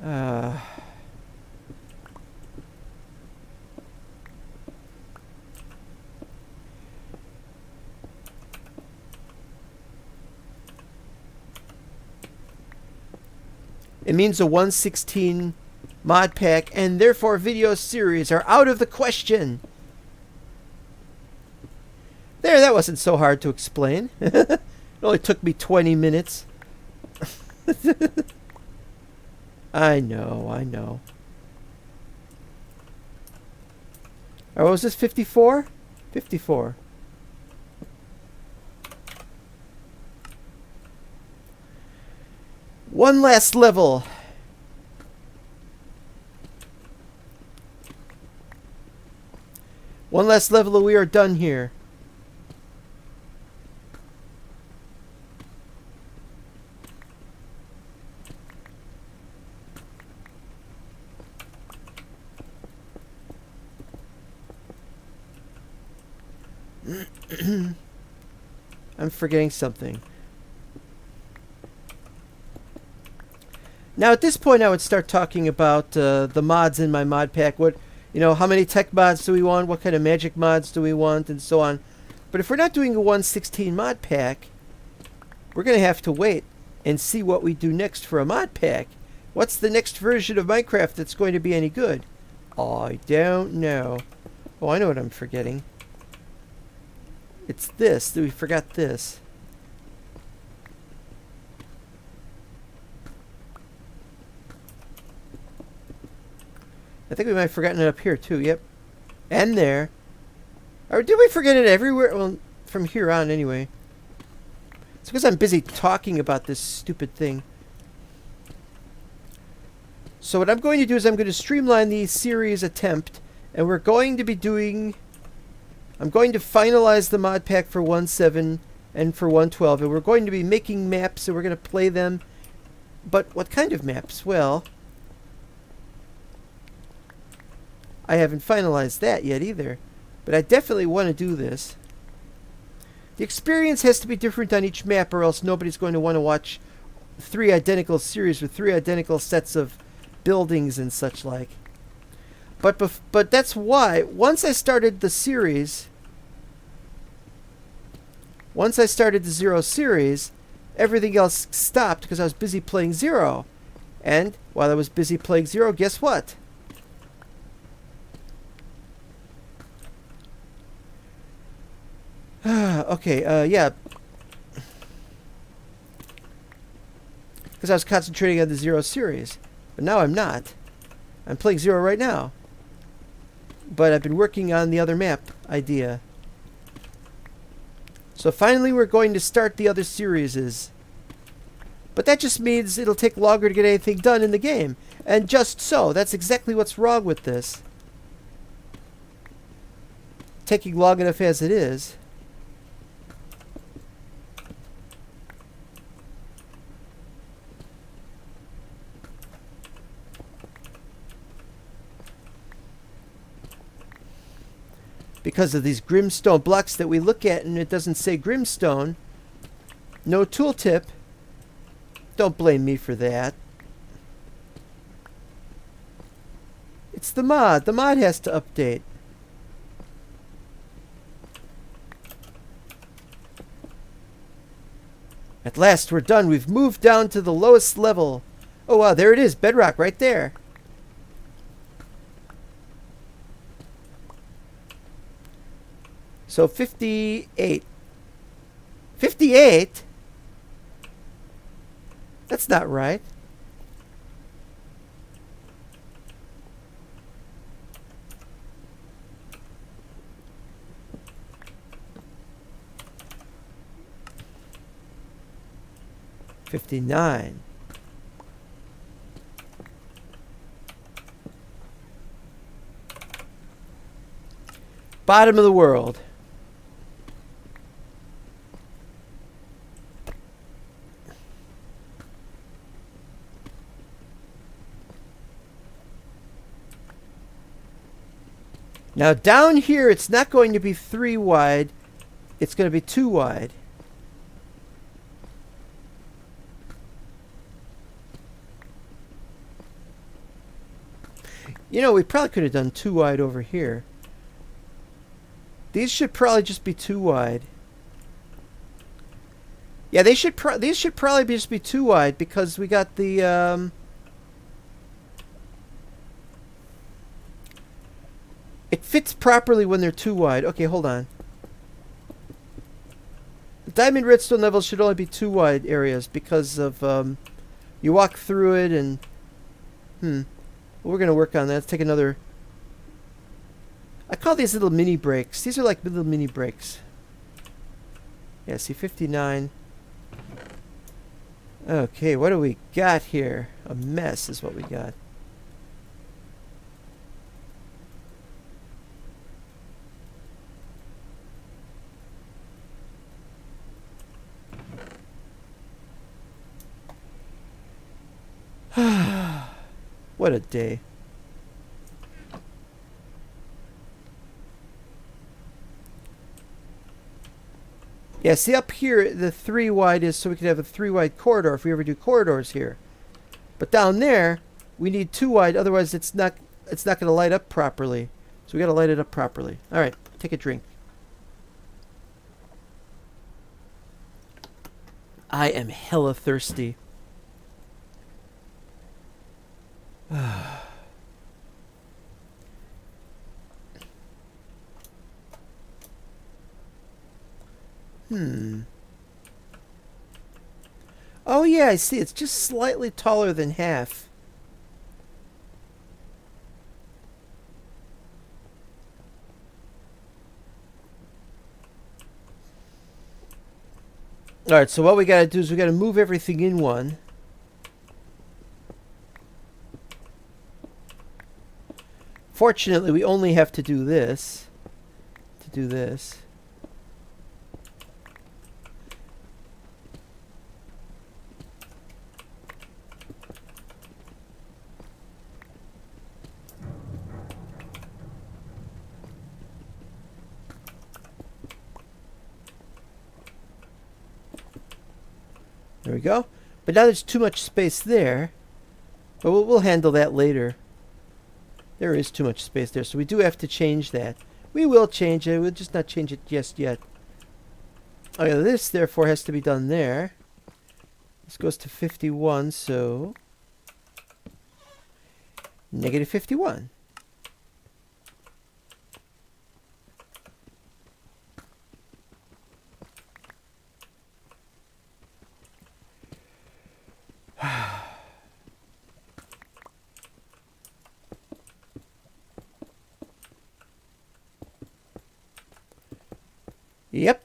[SPEAKER 2] Ah! It means a 1.16 mod pack and therefore video series are out of the question. There, that wasn't so hard to explain. It only took me 20 minutes. I know, I know. Oh, was this 54? 54. One last level. One last level and we are done here. I'm forgetting something. Now at this point I would start talking about the mods in my mod pack. What, you know, how many tech mods do we want? What kind of magic mods do we want? And so on. But if we're not doing a 1.16 mod pack, we're going to have to wait and see what we do next for a mod pack. What's the next version of Minecraft that's going to be any good? I don't know. Oh, I know what I'm forgetting. It's this. We forgot this. I think we might have forgotten it up here too. Yep. And there. Or did we forget it everywhere? Well, from here on anyway. It's because I'm busy talking about this stupid thing. So what I'm going to do is I'm going to streamline the series attempt. And we're going to be doing... I'm going to finalize the mod pack for 1.7 and for 1.12. And we're going to be making maps and we're going to play them. But what kind of maps? Well... I haven't finalized that yet either. But I definitely want to do this. The experience has to be different on each map or else nobody's going to want to watch 3 identical series with 3 identical sets of buildings and such like. But that's why, once I started the series, Once I started the 0 series, everything else stopped because I was busy playing 0. And while I was busy playing 0, guess what? Okay, yeah. Because I was concentrating on the 0 series. But now I'm not. I'm playing 0 right now. But I've been working on the other map idea. So finally we're going to start the other series. But that just means it'll take longer to get anything done in the game. And just so, that's exactly what's wrong with this. Taking long enough as it is. Because of these Grimstone blocks that we look at and it doesn't say Grimstone. No tooltip. Don't blame me for that. It's the mod. The mod has to update. At last we're done. We've moved down to the lowest level. Oh wow, there it is. Bedrock right there. So 58. 58? That's not right. $59. Bottom of the world. Now down here, it's not going to be 3 wide. It's going to be 2 wide. You know, we probably could have done 2 wide over here. These should probably just be 2 wide. Yeah, these should probably just be 2 wide because we got the it fits properly when they're 2 wide. Okay, hold on. The diamond redstone levels should only be 2 wide areas because of you walk through it and well, we're gonna work on that. Let's take another. I call these little mini breaks. These are like little mini breaks. Yeah, see 59. Okay, what do we got here? A mess is what we got. What a day. Yeah, see up here, the 3 wide is so we can have a 3 wide corridor if we ever do corridors here. But down there, we need 2 wide, otherwise it's not going to light up properly. So we got to light it up properly. All right, take a drink. I am hella thirsty. Oh yeah, I see. It's just slightly taller than half. Alright, so what we gotta do is we gotta move everything in one. Fortunately, we only have to do this. To do this. There we go. But now there's too much space there. But we'll handle that later. There is too much space there, so we do have to change that. We will change it. We'll just not change it just yet. Okay, this therefore has to be done there. This goes to 51, so negative 51. Yep.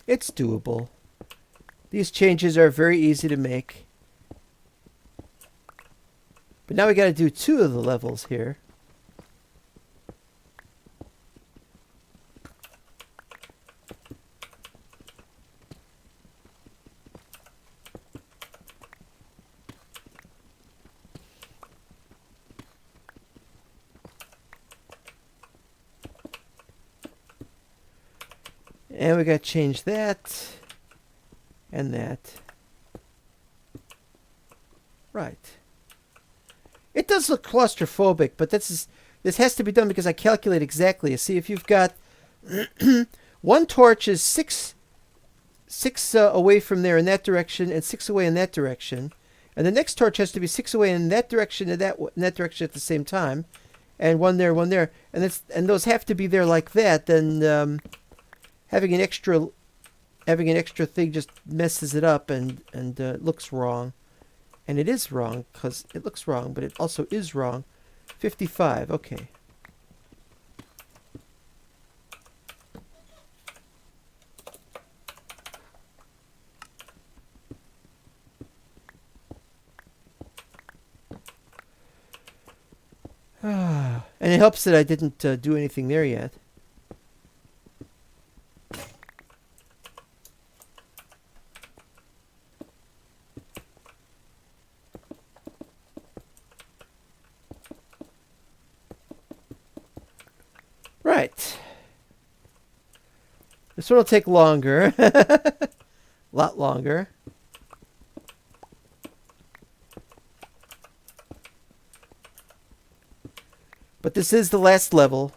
[SPEAKER 2] It's doable. These changes are very easy to make. But now we got to do 2 of the levels here. And we got to change that and that. Right. It does look claustrophobic, but this has to be done because I calculate exactly. See, if you've got one torch is six away from there in that direction and 6 away in that direction, and the next torch has to be 6 away in that direction and that direction at the same time, and one there, and those have to be there like that. Then having an extra thing just messes it up and looks wrong. And it is wrong because it looks wrong, but it also is wrong. 55, okay. And it helps that I didn't do anything there yet. Right. This one will take longer. A lot longer. But this is the last level.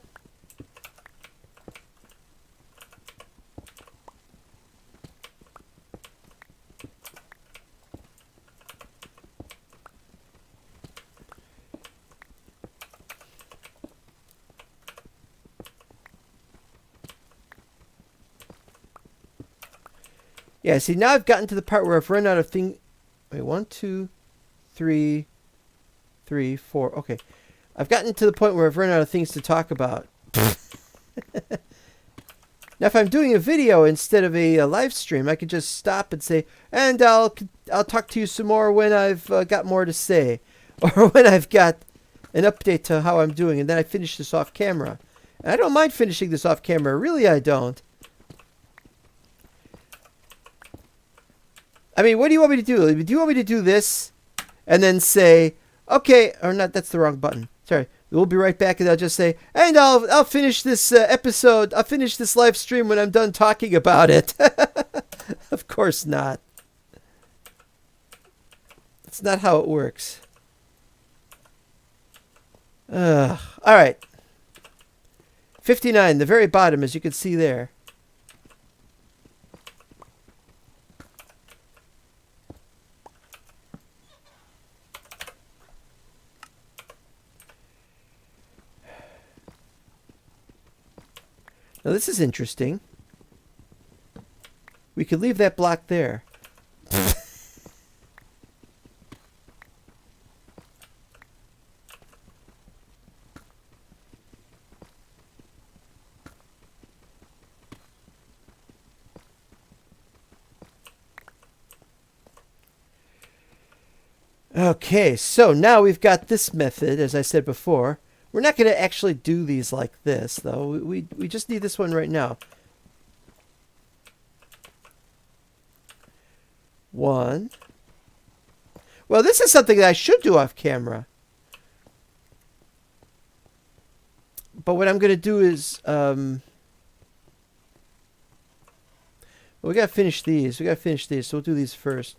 [SPEAKER 2] Yeah, see, now I've gotten to the part where I've run out of thing. Wait, 1, 2, 3, 4. Okay. I've gotten to the point where I've run out of things to talk about. Now, if I'm doing a video instead of a live stream, I could just stop and say, and I'll talk to you some more when I've got more to say, or when I've got an update to how I'm doing, and then I finish this off camera. And I don't mind finishing this off camera. Really, I don't. I mean, what do you want me to do? Do you want me to do this and then say, okay, or not, that's the wrong button. Sorry. We'll be right back and I'll just say, and I'll finish this episode. I'll finish this live stream when I'm done talking about it. Of course not. That's not how it works. All right. 59, the very bottom, as you can see there. Now this is interesting. We could leave that block there. Okay, so now we've got this method, as I said before. We're not going to actually do these like this, though. We just need this one right now. 1. Well, this is something that I should do off camera. But what I'm going to do is... well, we got to finish these. We got to finish these, so we'll do these first.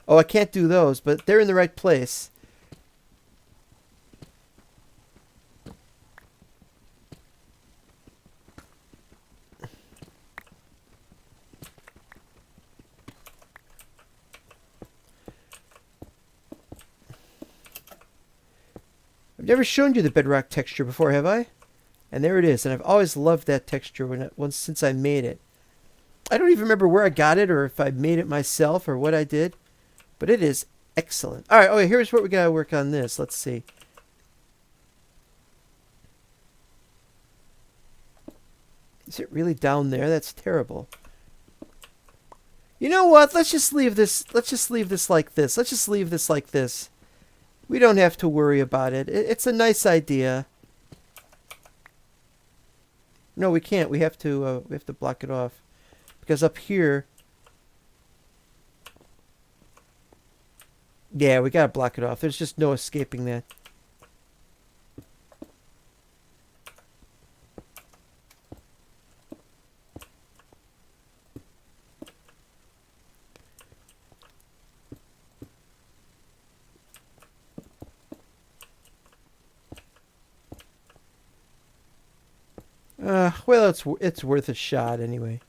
[SPEAKER 2] Oh, I can't do those, but they're in the right place. I've never shown you the bedrock texture before, have I? And there it is. And I've always loved that texture since I made it. I don't even remember where I got it or if I made it myself or what I did. But it is excellent. All right. Okay, here's what we got to work on this. Let's see. Is it really down there? That's terrible. You know what? Let's just leave this. Let's just leave this like this. Let's just leave this like this. We don't have to worry about it. It's a nice idea. No, we can't. We have to block it off. Because up here... Yeah, we gotta block it off. There's just no escaping that. Well, it's worth a shot anyway.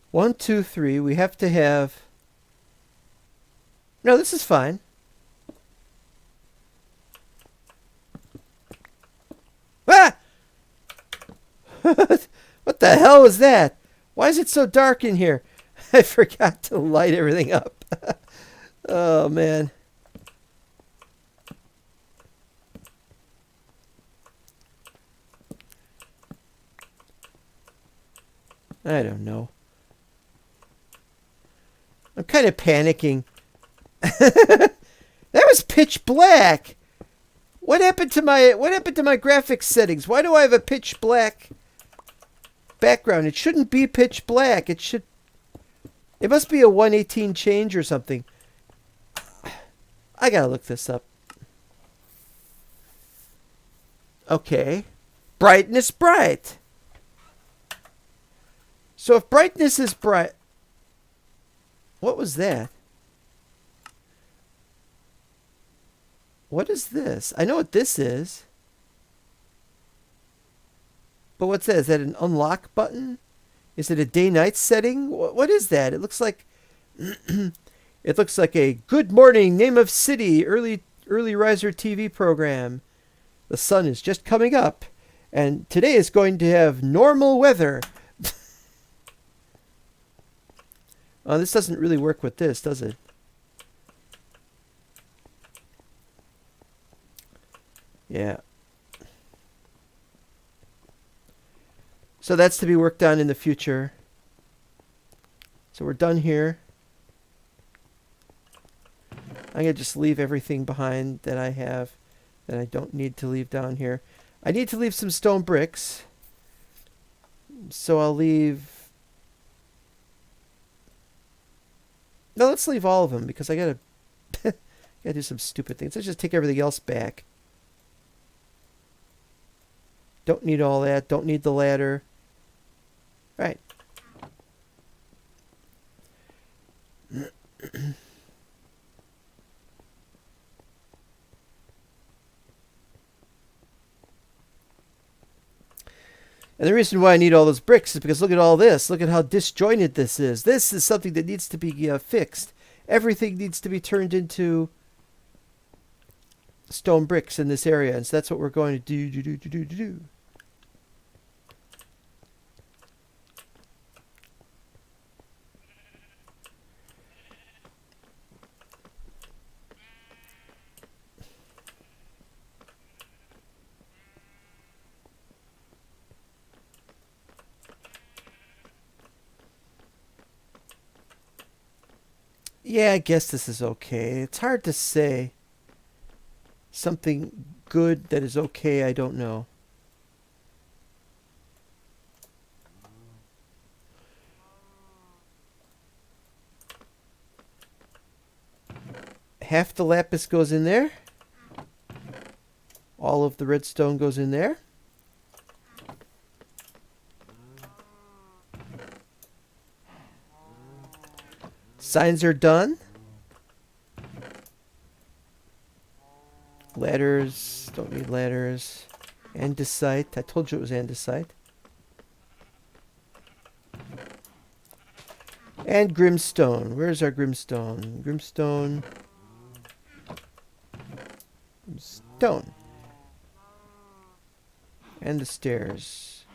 [SPEAKER 2] One, two, three. We have to have... No, this is fine. Ah! What the hell was that? Why is it so dark in here? I forgot to light everything up. Oh, man. I don't know. I'm kind of panicking. That was pitch black. What happened to my graphics settings? Why do I have a pitch black background? It shouldn't be pitch black. It must be a 118 change or something. I gotta look this up. Okay. Brightness bright. So if brightness is bright... What was that? What is this? I know what this is. But what's that? Is that an unlock button? Is it a day-night setting? What is that? It looks like... It looks like a good morning, name of city, early riser TV program. The sun is just coming up. And today is going to have normal weather. Oh, this doesn't really work with this, does it? Yeah. So that's to be worked on in the future. So we're done here. I'm going to just leave everything behind that I have that I don't need to leave down here. I need to leave some stone bricks. So I'll leave... No, let's leave all of them because I got to do some stupid things. Let's just take everything else back. Don't need all that. Don't need the ladder. Right. And the reason why I need all those bricks is because look at all this. Look at how disjointed this is. This is something that needs to be fixed. Everything needs to be turned into stone bricks in this area. And so that's what we're going to do. Yeah, I guess this is okay. It's hard to say. Something good that is okay, I don't know. half the lapis goes in there. All of the redstone goes in there. Signs are done. Ladders, don't need ladders. Andesite, I told you it was andesite. And grimstone. Where's our grimstone? Grimstone. Stone. And the stairs.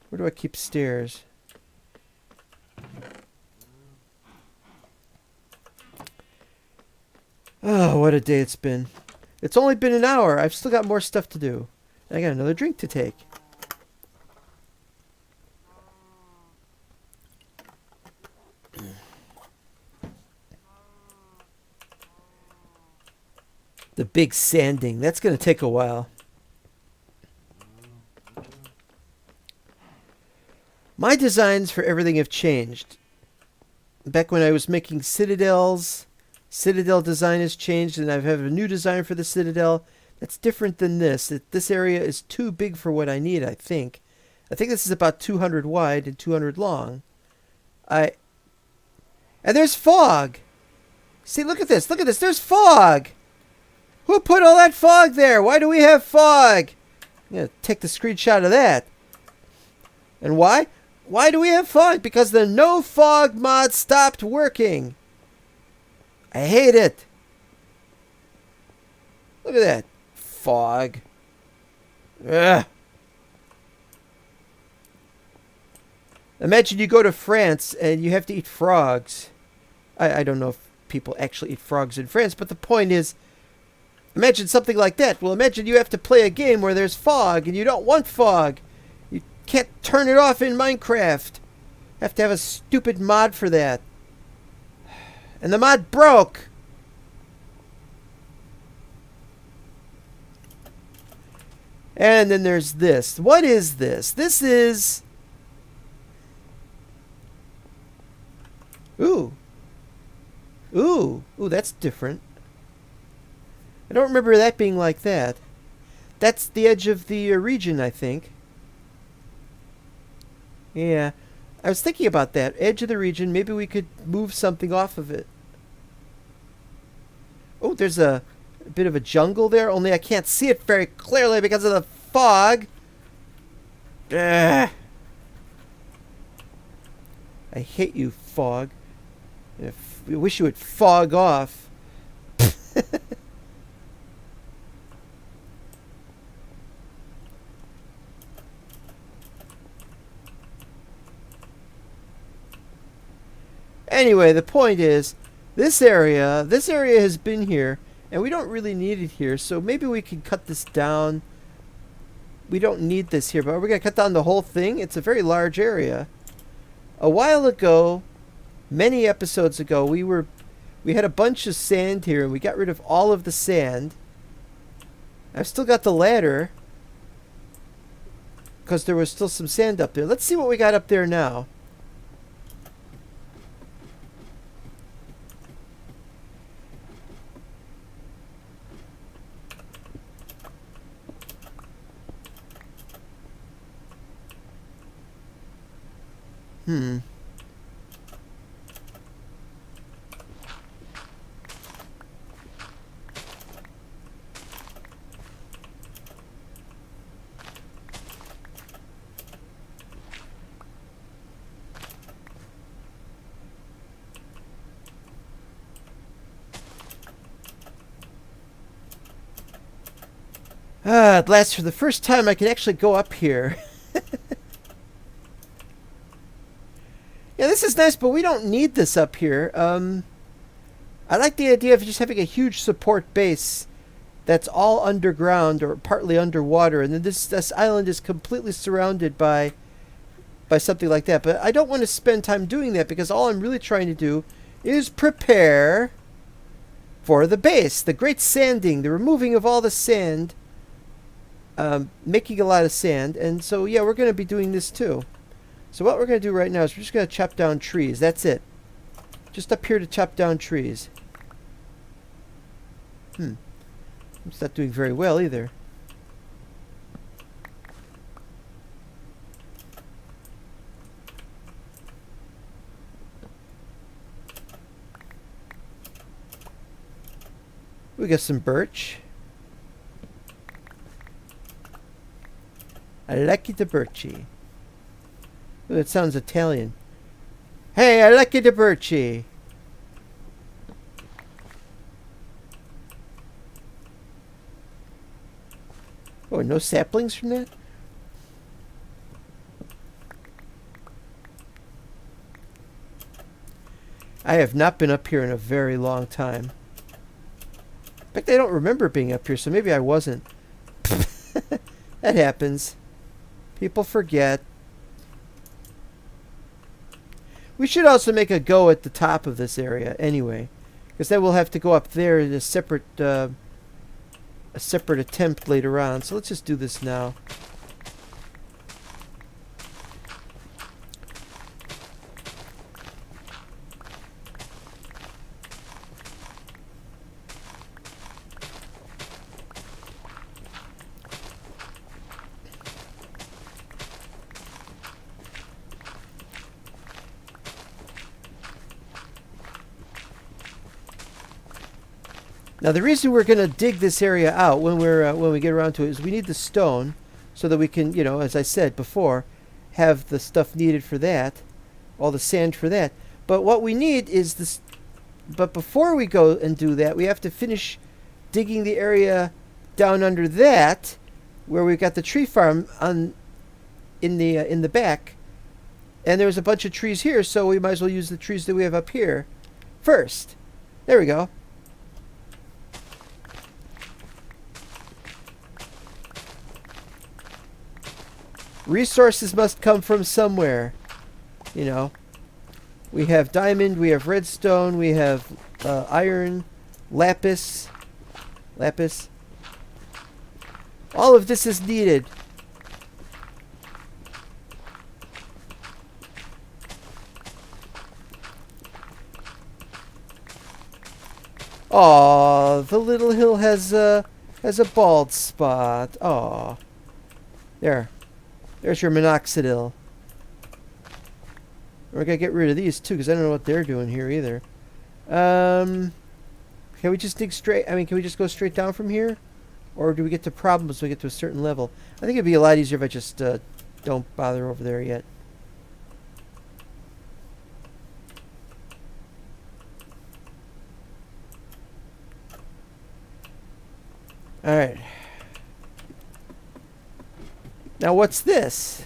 [SPEAKER 2] Where do I keep stairs? Oh, what a day it's been. It's only been an hour. I've still got more stuff to do. I got another drink to take. The big sanding. That's going to take a while. My designs for everything have changed. Back when I was making citadels, Citadel design has changed, and I have a new design for the Citadel that's different than this. This area is too big for what I need, I think. I think this is about 200 wide and 200 long. And there's fog! See, look at this. Look at this. There's fog! Who put all that fog there? Why do we have fog? I'm going to take the screenshot of that. And why? Why do we have fog? Because the no fog mod stopped working. I hate it. Look at that. Fog. Ugh. Imagine you go to France and you have to eat frogs. I don't know if people actually eat frogs in France, but the point is, imagine something like that. Well, imagine you have to play a game where there's fog and you don't want fog. You can't turn it off in Minecraft. You have to have a stupid mod for that. And the mod broke. And then there's this. What is this? This is... Ooh. Ooh. Ooh, that's different. I don't remember that being like that. That's the edge of the region, I think. Yeah. I was thinking about that. Edge of the region. Maybe we could move something off of it. Oh, there's a bit of a jungle there. Only I can't see it very clearly because of the fog. Ugh. I hate you, fog. I wish you would fog off. Anyway, the point is, this area has been here, and we don't really need it here, so maybe we can cut this down. We don't need this here, but are we going to cut down the whole thing? It's a very large area. A while ago, many episodes ago, we had a bunch of sand here, and we got rid of all of the sand. I've still got the ladder, because there was still some sand up there. Let's see what we got up there now. At last, for the first time, I can actually go up here. Yeah, this is nice, but we don't need this up here. I like the idea of just having a huge support base that's all underground or partly underwater, and then this island is completely surrounded by something like that. But I don't want to spend time doing that because all I'm really trying to do is prepare for the base, the great sanding, the removing of all the sand, making a lot of sand, and so yeah, we're going to be doing this too. So what we're going to do right now is we're just going to chop down trees. That's it. Just up here to chop down trees. It's not doing very well either. We got some birch. I like it, the birchy. Ooh, that sounds Italian. Hey, I like it, the birchy. Oh, no saplings from that? I have not been up here in a very long time. In fact, I don't remember being up here, so maybe I wasn't. That happens. People forget. We should also make a go at the top of this area anyway, because then we'll have to go up there in a separate attempt later on. So let's just do this now. Now the reason we're going to dig this area out when we get around to it is we need the stone so that we can, you know, as I said before, have the stuff needed for that, all the sand for that. But what we need is this. But before we go and do that, we have to finish digging the area down under that, where we've got the tree farm on in the back, and there's a bunch of trees here, so we might as well use the trees that we have up here first. There we go. Resources must come from somewhere. You know, we have diamond, we have redstone, we have iron, lapis. All of this is needed. Aw, the little hill has a bald spot. Aw. There. There's your minoxidil. We're gonna get rid of these too, because I don't know what they're doing here either. Can we just dig straight? I mean, can we just go straight down from here? Or do we get to problems when we get to a certain level? I think it'd be a lot easier if I just don't bother over there yet. Alright. Now what's this?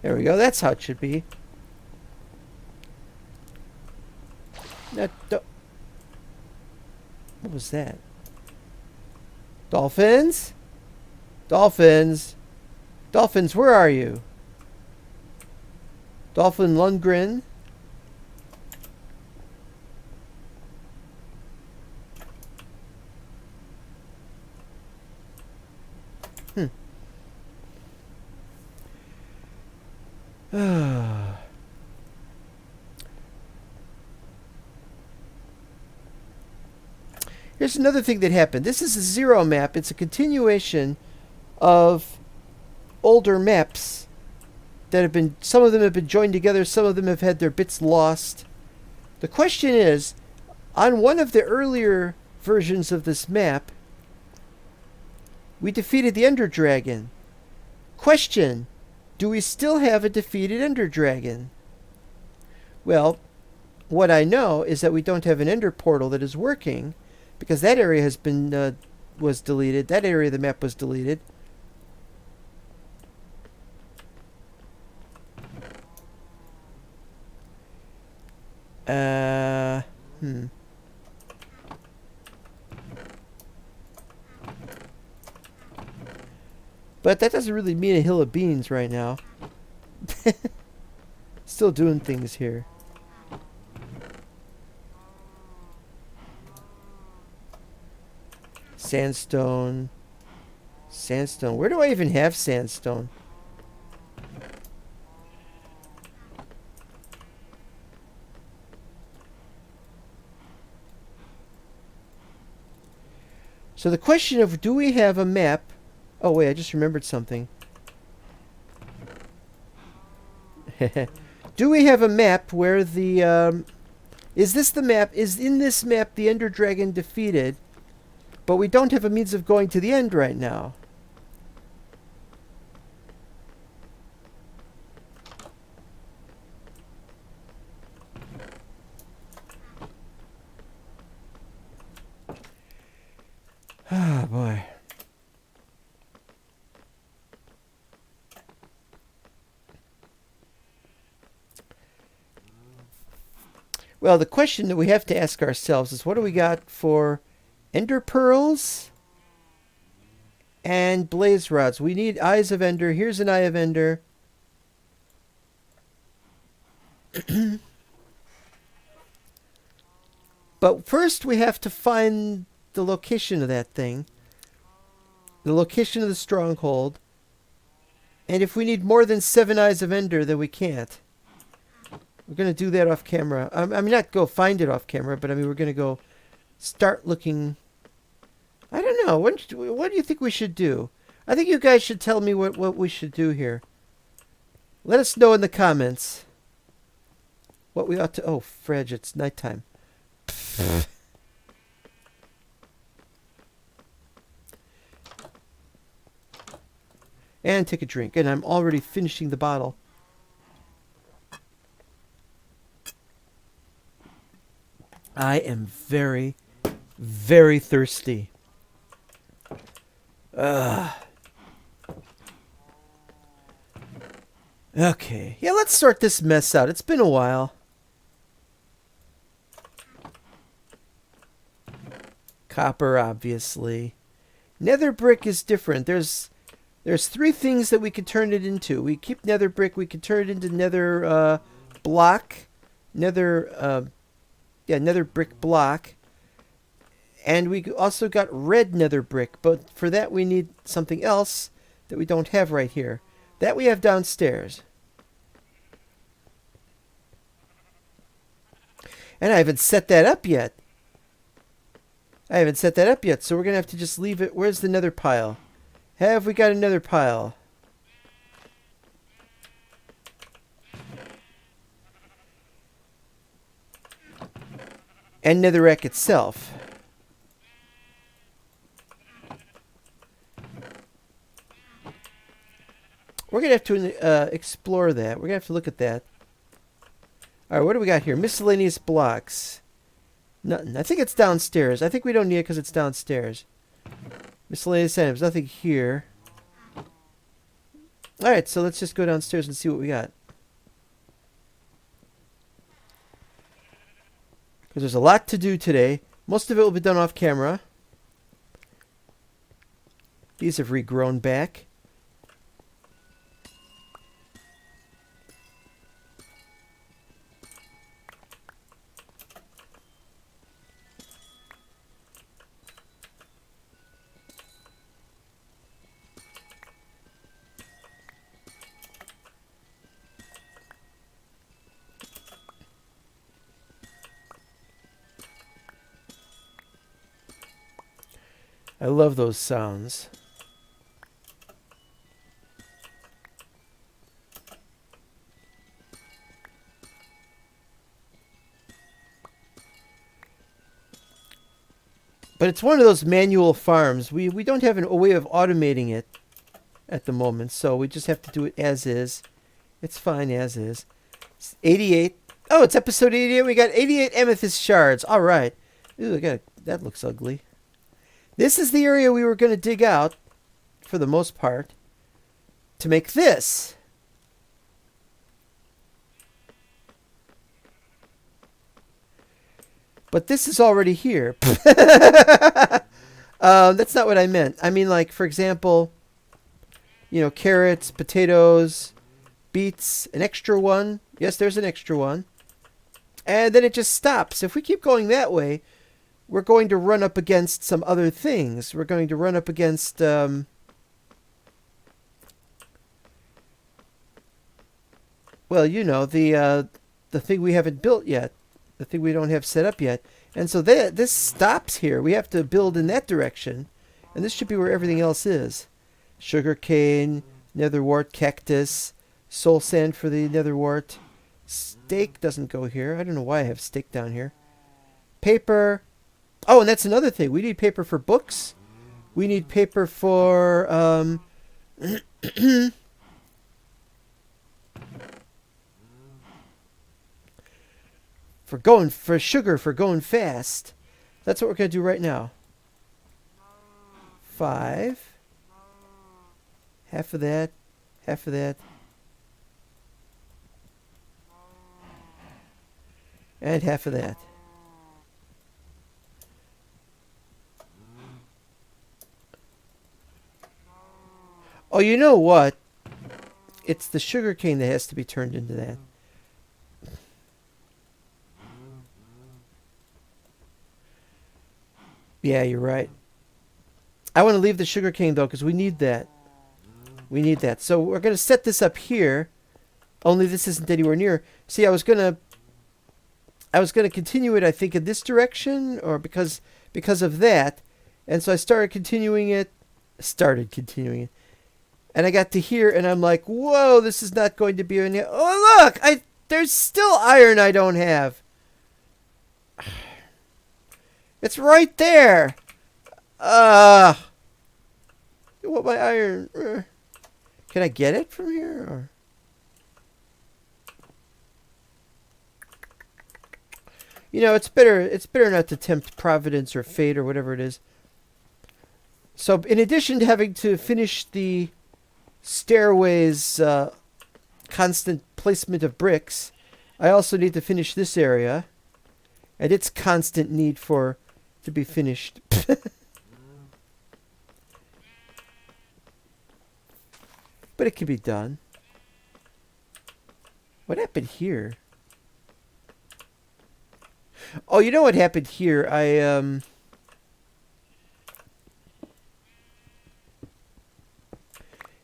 [SPEAKER 2] There we go. That's how it should be. What was that? Dolphins? Dolphins? Dolphins, where are you? Dolphin Lundgren? Here's another thing that happened. This is a zero map. It's a continuation of older maps that have been, some of them have been joined together, some of them have had their bits lost. The question is, on one of the earlier versions of this map, we defeated the Ender Dragon. Question, do we still have a defeated Ender Dragon? Well, what I know is that we don't have an Ender Portal that is working, because that area has been was deleted. That area of the map was deleted. But that doesn't really mean a hill of beans right now. still doing things here. Sandstone. Sandstone. Where do I even have sandstone? So the question of, do we have a map? Oh wait, I just remembered something. Do we have a map where the is this the map? Is in this map the Ender Dragon defeated? But we don't have a means of going to the end right now. Ah, boy. Well, the question that we have to ask ourselves is, what do we got for Ender Pearls and Blaze Rods? We need Eyes of Ender. Here's an Eye of Ender. But first we have to find the location of that thing. The location of the stronghold. And if we need more than 7 Eyes of Ender, then we can't. We're going to do that off camera. I mean, not go find it off camera, but I mean, we're going to go start looking. I don't know. What do you think we should do? I think you guys should tell me what we should do here. Let us know in the comments what we ought to... Oh, Fredge, it's nighttime. And take a drink. And I'm already finishing the bottle. I am very, very thirsty. Okay. Yeah, let's sort this mess out. It's been a while. Copper, obviously. Nether brick is different. There's 3 things that we could turn it into. We keep nether brick. We could turn it into nether block. Nether brick block. And we also got red nether brick. But for that we need something else that we don't have right here. That we have downstairs. And I haven't set that up yet. So we're going to have to just leave it. Where's the nether pile? Have we got another pile? And netherrack itself. We're going to have to explore that. We're going to have to look at that. Alright, what do we got here? Miscellaneous blocks. Nothing. I think it's downstairs. I think we don't need it because it's downstairs. Miscellaneous items. Nothing here. Alright, so let's just go downstairs and see what we got. Because there's a lot to do today. Most of it will be done off camera. These have regrown back. I love those sounds. But it's one of those manual farms. We don't have a way of automating it at the moment, so we just have to do it as is. It's fine as is. It's 88. Oh, it's episode 88. We got 88 amethyst shards. All right. Ooh, that looks ugly. This is the area we were going to dig out, for the most part, to make this. But this is already here. That's not what I meant. I mean, like, for example, you know, carrots, potatoes, beets, an extra one. Yes, there's an extra one. And then it just stops. If we keep going that way, we're going to run up against some other things. We're going to run up against... well, you know, the thing we haven't built yet. The thing we don't have set up yet. And so this stops here. We have to build in that direction. And this should be where everything else is. Sugarcane, netherwort, cactus, soul sand for the netherwort. Steak doesn't go here. I don't know why I have steak down here. Paper. Oh, and that's another thing. We need paper for books. We need paper for... for sugar, for going fast. That's what we're going to do right now. 5. Half of that. Half of that. And half of that. Oh, you know what? It's the sugar cane that has to be turned into that. Yeah, you're right. I want to leave the sugar cane though, because we need that. We need that. So we're going to set this up here. Only this isn't anywhere near. See, I was gonna continue it, I think, in this direction, or because of that, and so I started continuing it, and I got to here, and I'm like, whoa, this is not going to be any. Oh look, there's still iron I don't have. It's right there. You want my iron? Can I get it from here? Or? You know, it's better not to tempt Providence or fate or whatever it is. So, in addition to having to finish the stairway's constant placement of bricks, I also need to finish this area and its constant need to be finished. But it can be done. What happened here? Oh, you know what happened here?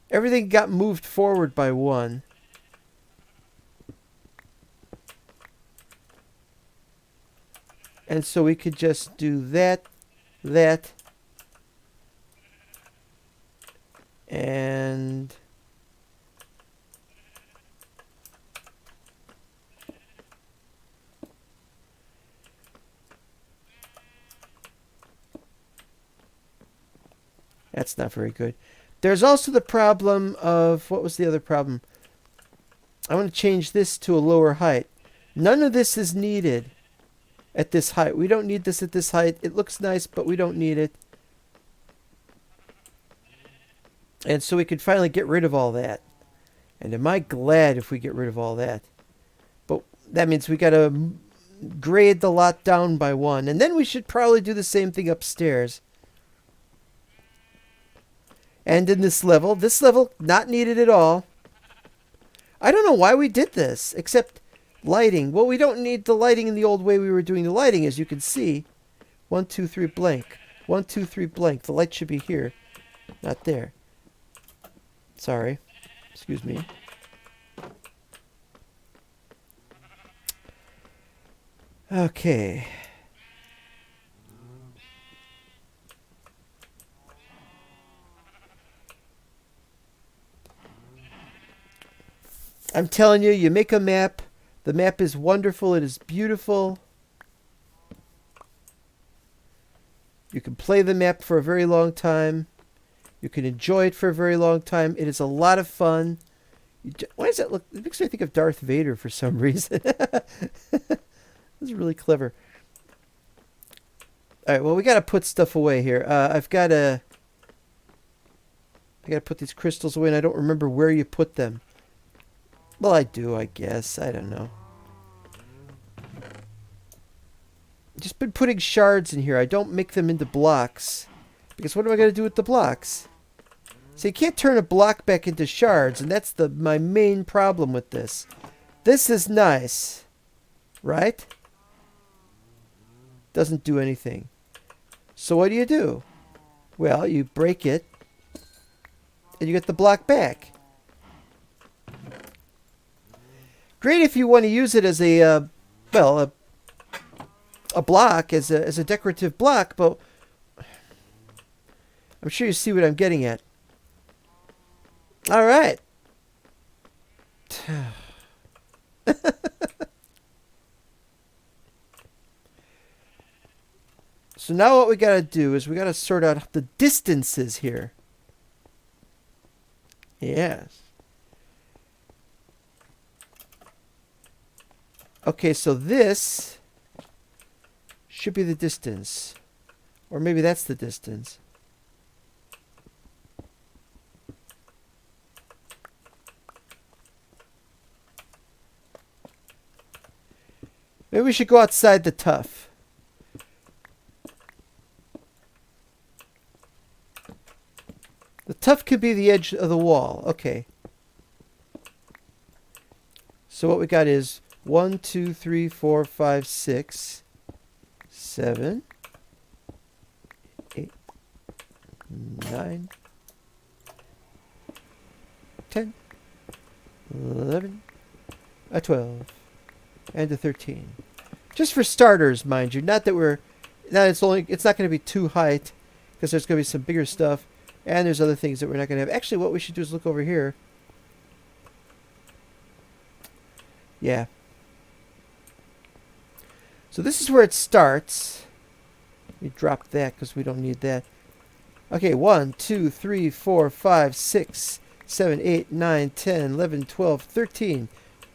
[SPEAKER 2] Everything got moved forward by 1. And so we could just do that, and... That's not very good. There's also the problem of... What was the other problem? I want to change this to a lower height. None of this is needed at this height. We don't need this at this height. It looks nice, but we don't need it. And so we could finally get rid of all that. And am I glad if we get rid of all that. But that means we got to grade the lot down by 1. And then we should probably do the same thing upstairs. And in this level, not needed at all. I don't know why we did this, except lighting. Well, we don't need the lighting in the old way we were doing the lighting, as you can see. 1, 2, 3, blank. 1, 2, 3, blank. The light should be here, not there. Sorry. Excuse me. Okay. I'm telling you, you make a map. The map is wonderful. It is beautiful. You can play the map for a very long time. You can enjoy it for a very long time. It is a lot of fun. Why does that look? It makes me think of Darth Vader for some reason. This is really clever. All right, well, we got to put stuff away here. I got to put these crystals away, and I don't remember where you put them. Well, I do, I guess. I don't know. Just been putting shards in here. I don't make them into blocks. Because what am I going to do with the blocks? So you can't turn a block back into shards, and that's my main problem with this. This is nice, right? Doesn't do anything. So what do? Well, you break it, and you get the block back. Great if you want to use it as a, well, a block, as a decorative block, but I'm sure you see what I'm getting at. All right. So now what we got to do is we got to sort out the distances here. Yes. Okay, so this should be the distance. Or maybe that's the distance. Maybe we should go outside the tuff. The tuff could be the edge of the wall. Okay. So what we got is 1, 2, 3, 4, 5, 6, 7, 8, 9, 10, 11, 12, and a 13. Just for starters, mind you. Not that it's not going to be too high, because there's going to be some bigger stuff. And there's other things that we're not going to have. Actually, what we should do is look over here. Yeah. So this is where it starts. We drop that because we don't need that. Okay, 1, 2, 3, 4, 5, 6, 7, 8, 9, 10, 11, 12, 13.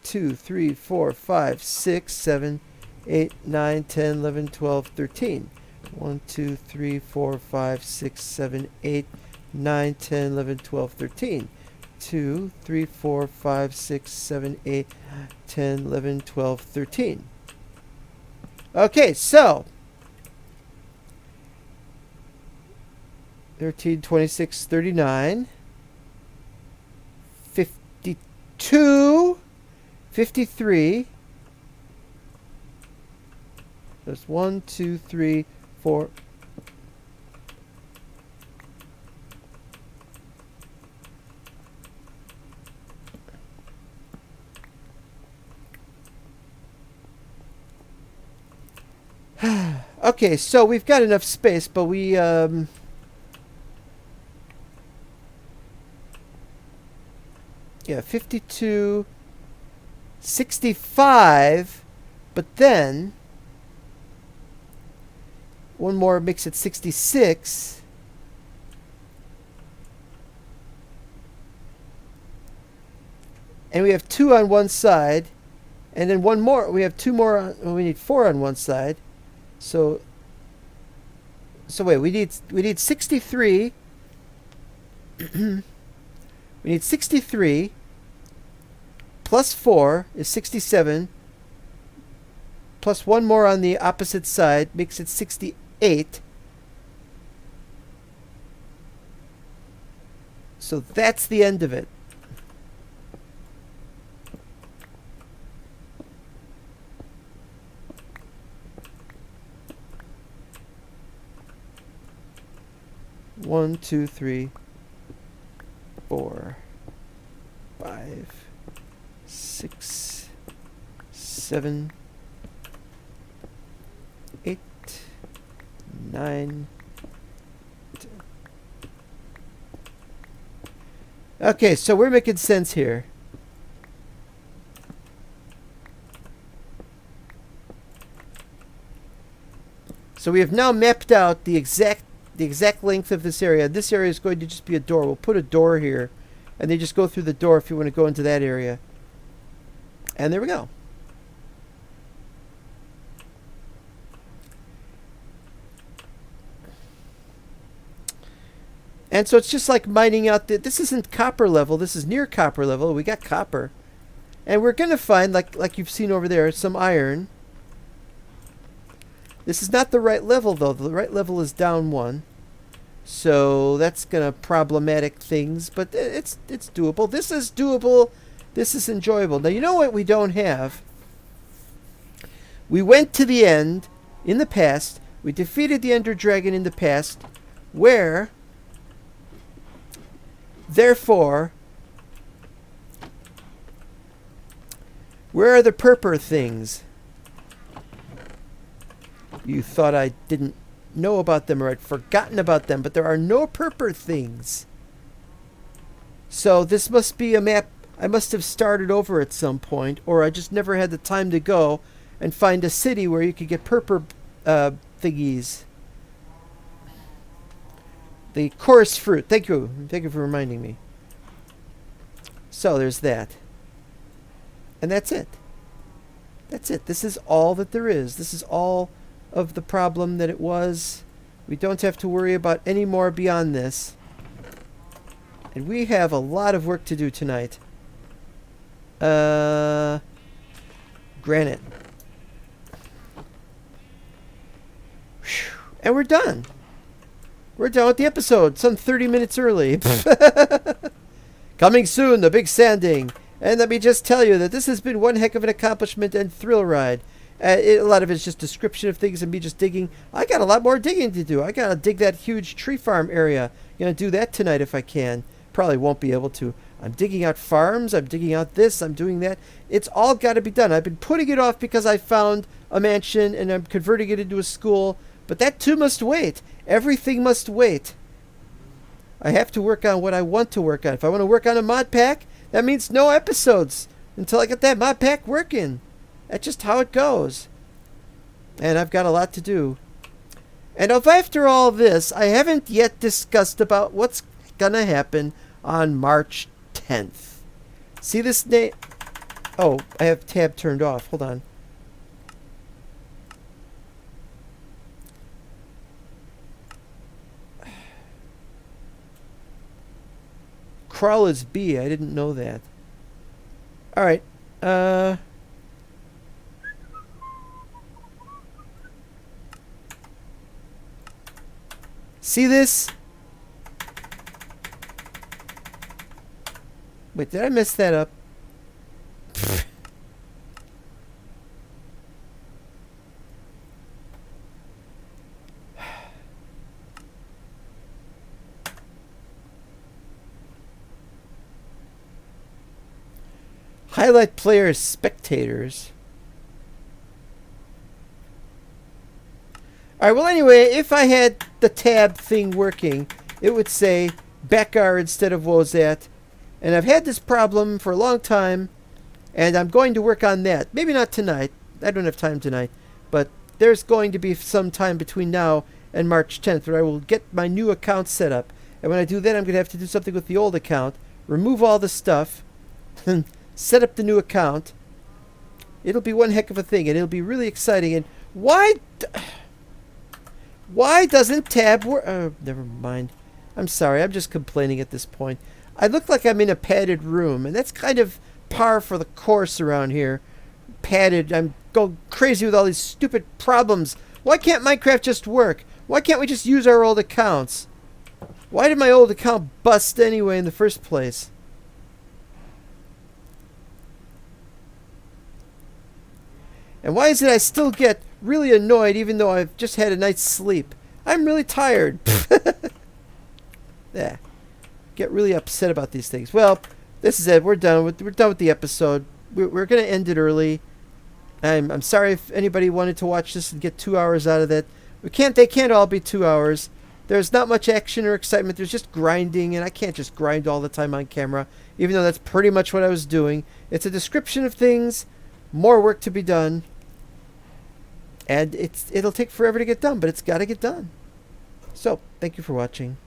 [SPEAKER 2] 2, 3, 4, 5, 6, 7, 8, 9, 10, 11, 12, 13. 1, 2, 3, 4, 5, 6, 7, 8, 9, 10, 11, 12, 13. 2, 3, 4, 5, 6, 7, 8, 10, 11, 12, 13. Okay, so 13, 26, 39, 52, 53. There's 1, 2, 3, 4. Okay, so we've got enough space, but we yeah, 52, 65, but then one more makes it 66. And we have 2 on one side, and then one more. We have 2 more on, well, we need 4 on one side. So wait, we need 63. We need 63 plus 4 is 67, plus 1 more on the opposite side makes it 68. So that's the end of it. One, 2, 3, 4, 5, 6, 7, 8, 9, 10. Okay, so we're making sense here. So we have now mapped out the exact length of this area. This area is going to just be a door. We'll put a door here, and then just go through the door if you want to go into that area. And there we go. And so it's just like mining out this isn't copper level. This is near copper level. We got copper. And we're going to find, like you've seen over there, some iron. This is not the right level, though. The right level is down 1. So that's going to problematic things, but it's doable. This is doable This is enjoyable. Now, you know what we don't have? We went to the end in the past. We defeated the Ender Dragon in the past, where, therefore, where are the purper things? You thought I didn't know about them or I'd forgotten about them, but there are no purper things. So this must be a map I must have started over at some point, or I just never had the time to go and find a city where you could get purper thingies. The chorus fruit. Thank you. Thank you for reminding me. So there's that. And that's it. That's it. This is all that there is. This is all of the problem that it was. We don't have to worry about any more beyond this. And we have a lot of work to do tonight. Granite. Whew. And we're done. We're done with the episode. Some 30 minutes early. Coming soon, the big sanding. And let me just tell you that this has been one heck of an accomplishment and thrill ride. A lot of it's just description of things and me just digging. I got a lot more digging to do. I got to dig that huge tree farm area. Going to do that tonight if I can. Probably won't be able to. I'm digging out farms. I'm digging out this. I'm doing that. It's all got to be done. I've been putting it off because I found a mansion and I'm converting it into a school. But that too must wait. Everything must wait. I have to work on what I want to work on. If I want to work on a mod pack, that means no episodes until I get that mod pack working. That's just how it goes. And I've got a lot to do. And if after all this, I haven't yet discussed about what's going to happen on March 10th. See this name? Oh, I have tab turned off. Hold on. Crawl is B. I didn't know that. All right. See this? Wait, did I mess that up? Highlight players, spectators. Alright, well anyway, if I had the tab thing working, it would say Becker instead of Wozat. And I've had this problem for a long time, and I'm going to work on that. Maybe not tonight. I don't have time tonight. But there's going to be some time between now and March 10th where I will get my new account set up. And when I do that, I'm going to have to do something with the old account, remove all the stuff, set up the new account. It'll be one heck of a thing, and it'll be really exciting. And why doesn't tab work? Never mind. I'm sorry. I'm just complaining at this point. I look like I'm in a padded room, and that's kind of par for the course around here. Padded. I'm going crazy with all these stupid problems. Why can't Minecraft just work? Why can't we just use our old accounts? Why did my old account bust anyway in the first place? And why is it I still get really annoyed even though I've just had a night's sleep? I'm really tired. Yeah. Get really upset about these things. Well, this is it. We're done with the episode. We're going to end it early. I'm sorry if anybody wanted to watch this and get 2 hours out of it. They can't all be 2 hours. There's not much action or excitement. There's just grinding, and I can't just grind all the time on camera, even though that's pretty much what I was doing. It's a description of things, more work to be done, and it'll take forever to get done, but it's got to get done. So, thank you for watching.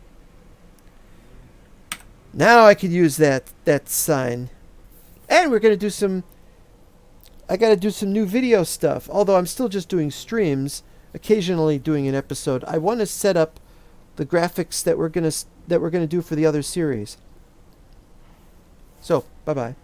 [SPEAKER 2] Now I can use that sign. And we're going to do some... I got to do some new video stuff. Although I'm still just doing streams, occasionally doing an episode. I want to set up the graphics that we're going to do for the other series. So, bye-bye.